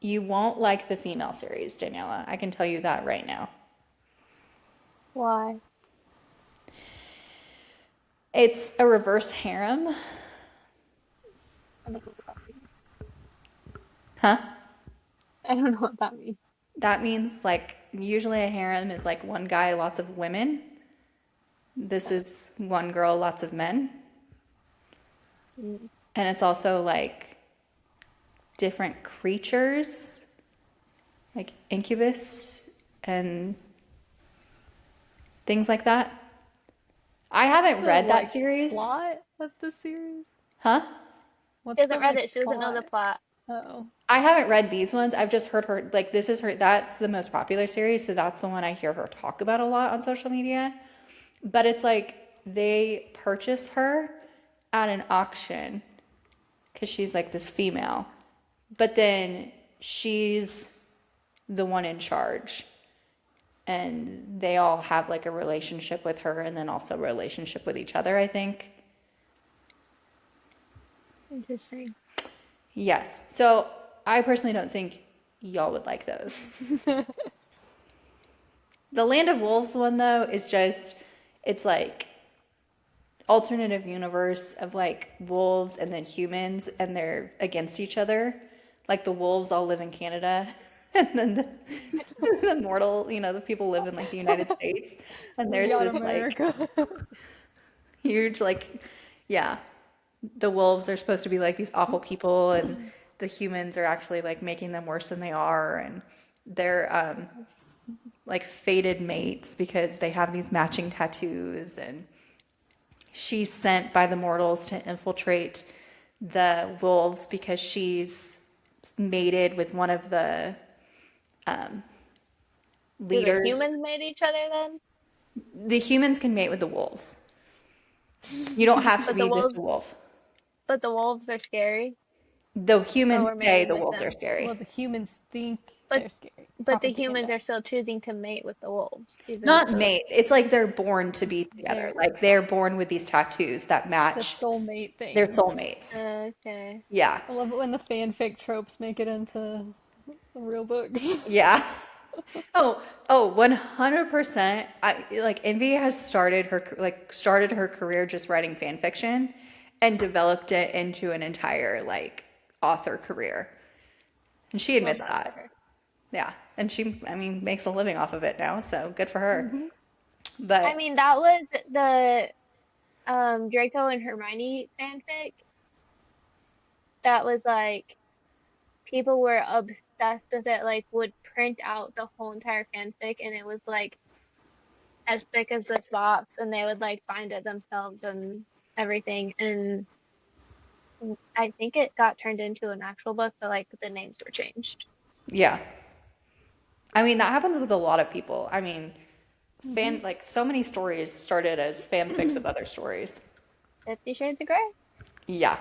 You won't like the female series, Daniela. I can tell you that right now. Why? It's a reverse harem. I don't know what that means. Huh? I don't know what that means. That means like usually a harem is like one guy, lots of women. This is one girl, lots of men. Mm. And it's also like different creatures, like incubus and things like that. I haven't The read that like series. plot of the series? Huh? She What's the hasn't read like it. She doesn't know the plot? plot. Oh. I haven't read these ones. I've just heard her, like, this is her, that's the most popular series. So that's the one I hear her talk about a lot on social media. But it's like they purchase her at an auction because she's like this female. But then she's the one in charge. And they all have like a relationship with her and then also a relationship with each other, I think. Interesting. Yes. So I personally don't think y'all would like those. The Land of Wolves one, though, is just, it's like alternative universe of like wolves and then humans and they're against each other. Like the wolves all live in Canada and then the mortal, the people live in like the United States. And We there's got this like America. huge, like, yeah, the wolves are supposed to be like these awful people and the humans are actually like making them worse than they are. And They're like fated mates because they have these matching tattoos, and she's sent by the mortals to infiltrate the wolves because she's mated with one of the Do the leaders. humans mate each other then? The humans can mate with the wolves. You don't have to But the be just a wolves, wolf. but the wolves are scary. The Or humans we're say mating the with wolves are them. Well, scary. the humans think But they're scary, but the humans propaganda. are still choosing to mate with the wolves, even Not though mate. It's like they're born to be together. They're Like they're born with these tattoos that the match soulmate their thing. soulmates. okay. Yeah. I love it when the fanfic tropes make it into the real books. Yeah. Oh, 100%. I like Envy has started her career just writing fan fiction and developed it into an entire like author career. And she Love admits that for that. her. Yeah. And she, I mean, makes a living off of it now, so good for her. Hmm. I But mean, that was the Draco and Hermione fanfic. That was like people were obsessed with it, like would print out the whole entire fanfic, and it was like as thick as this box, and they would like find it themselves and everything. And I think it got turned into an actual book, but like the names were changed. yeah. I mean, that happens with a lot of people. I mean, Hmm. like so many stories started as fanfics of other stories. 50 Shades of Grey. Yeah.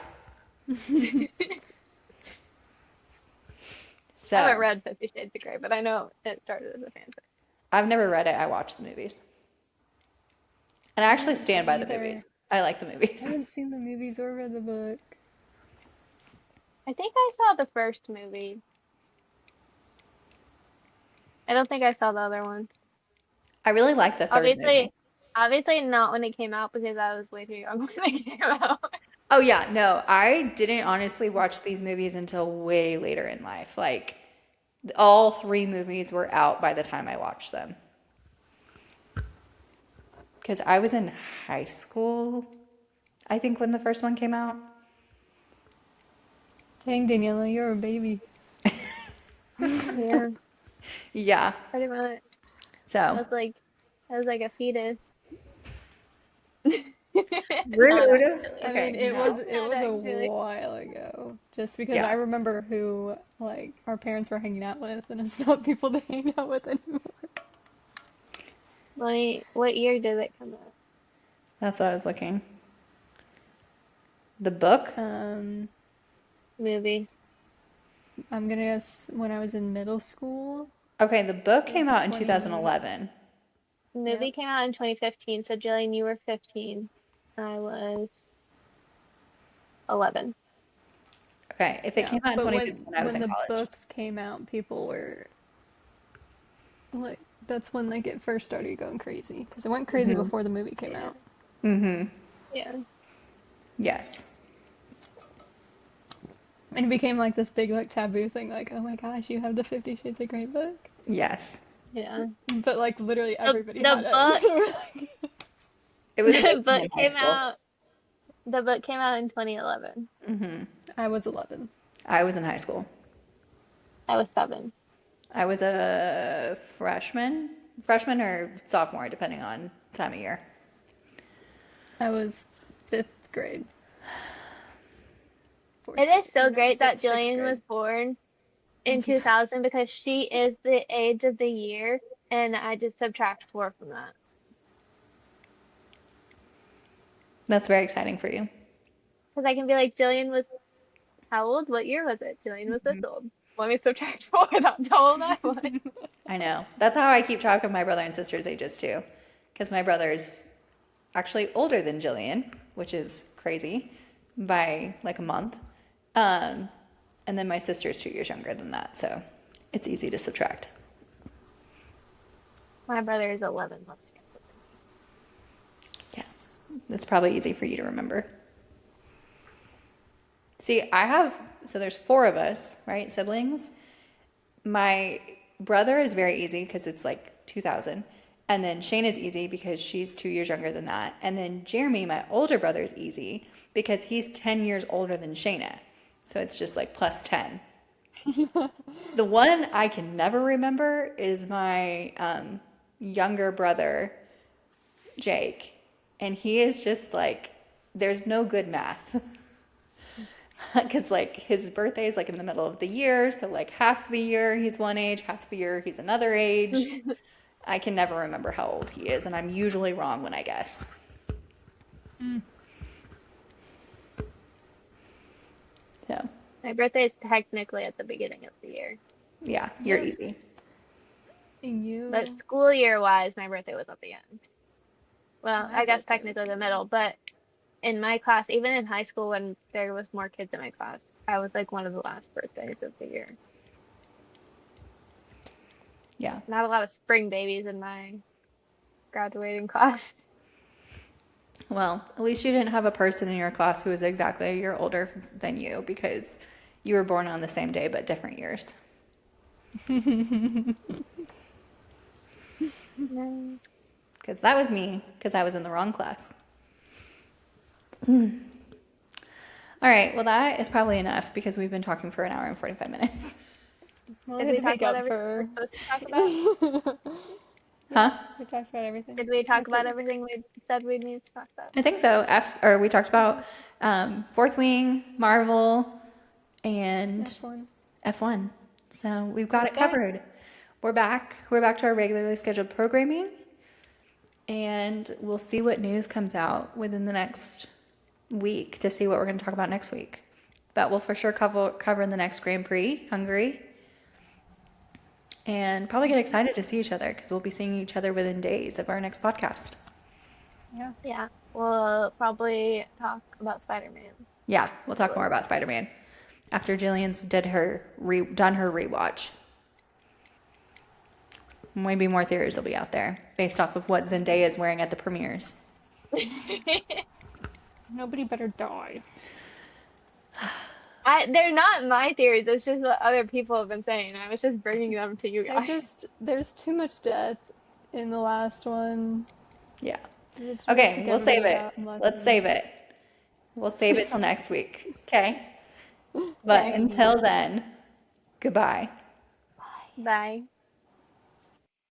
I haven't So, read 50 Shades of Grey, but I know it started as a fanfic. I've never read it. I watched the movies. And I I actually haven't stand by the either. movies. I like the I movies. haven't seen the movies or read the book. I think I saw the first movie. I don't think I saw the other ones. I really like the third movie. Obviously, obviously not when it came out because I was way too young when it came out. Oh yeah, no, I didn't honestly watch these movies until way later in life. Like all three movies were out by the time I watched them. Because I was in high school, I think, when the first one came out. Dang, Daniela, you're a baby. Yeah, Yeah. pretty much. I So was like, I was like a fetus. Not rude. actually. I mean, Okay, no. it Not was a actually. while ago. Just because I Yeah. remember who like our parents were hanging out with, and it's not people to hang out with anymore. What year did it come out? That's what I was looking. The book? Um, Movie. I'm gonna guess when I was in middle school, Okay, the book like came out in 20. 2011. Movie Yep. came out in 2015, so Jillian, you were 15. I was 11. Okay, if it Yeah, came out in but 2015, I was when in the college. books came out, people were like, that's when like it first started going crazy because it went crazy Hmm. before the movie came Yeah. out. Mm-hmm. Yeah. Yes. And it became like this big like taboo thing, like, oh my gosh, you have the 50 Shades of Grey book. Yes. Yeah. But like literally The everybody the had it. book So we're like, It was a big the thing book in high came school. out the book came out in 2011. Hmm. I was 11. I was in high school. I was 7. I was a freshman or sophomore, depending on time of year. I was fifth grade. It Fourth grade. is so Or no, great that sixth Jillian grade. was born In in 2000. 2000 because she is the age of the year, and I just subtract 4 from that. That's very exciting for you. Because I can be like, Jillian was how old? What year was it? Jillian was this old. Let me subtract 4. That's how old I was. I know. That's how I keep track of my brother and sister's ages too. Because my brother's actually older than Jillian, which is crazy, by like a month. Um, and then my sister's 2 years younger than that, so it's easy to subtract. My brother is 11 months younger Yeah, it's probably easy for you to remember. See, so there's four of us, right? Siblings. My brother is very easy because it's like 2000. And then Shane is easy because she's 2 years younger than that. And then Jeremy, my older brother, is easy because he's 10 years older than Shayna. So it's just like plus 10. The one I can never remember is my younger brother, Jake. And he is just like, there's no good math. Because like his birthday is like in the middle of the year. So like half the year he's one age, half the year he's another age. I can never remember how old he is. And I'm usually wrong when I guess. So My birthday is technically at the beginning of the year. yeah, you're Yep. easy. But You, school year wise, my birthday was at the end. Well, my I guess birthday was technically the beginning. middle, but in my class, even in high school when there was more kids in my class, I was like one of the last birthdays of the year. Yeah. Not a lot of spring babies in my graduating class. Well, at least you didn't have a person in your class who was exactly a year older than you because you were born on the same day but different years. No. Because that was me, because I was in the wrong class. All right, well, that is probably enough because we've been talking for an hour and 45 minutes. Well, we Did had we to talk make about up everything we're for. supposed to talk about? Yeah, Huh? we talked about everything. Did we talk I about think everything we said we needed to talk about? I think so. Or we talked about Fourth Wing, Marvel, and F1. F1. So we've got it Okay. covered. We're back. We're back to our regularly scheduled programming, and we'll see what news comes out within the next week to see what we're going to talk about next week. But we'll for sure cover in the next Grand Prix, Hungary, and probably get excited to see each other because we'll be seeing each other within days of our next podcast. Yeah. Yeah, we'll probably talk about Spider-Man. Yeah, we'll talk more about Spider-Man after Jillian's done her rewatch. Maybe more theories will be out there based off of what Zendaya is wearing at the premieres. Nobody better die. They're not my theories. It's just what other people have been saying. I was just bringing them to you guys. There's too much death in the last one. Yeah. It really Okay, took we'll save everybody it. out and left Let's me. save it. We'll save it till next week. Okay? But Okay, until then, goodbye. bye.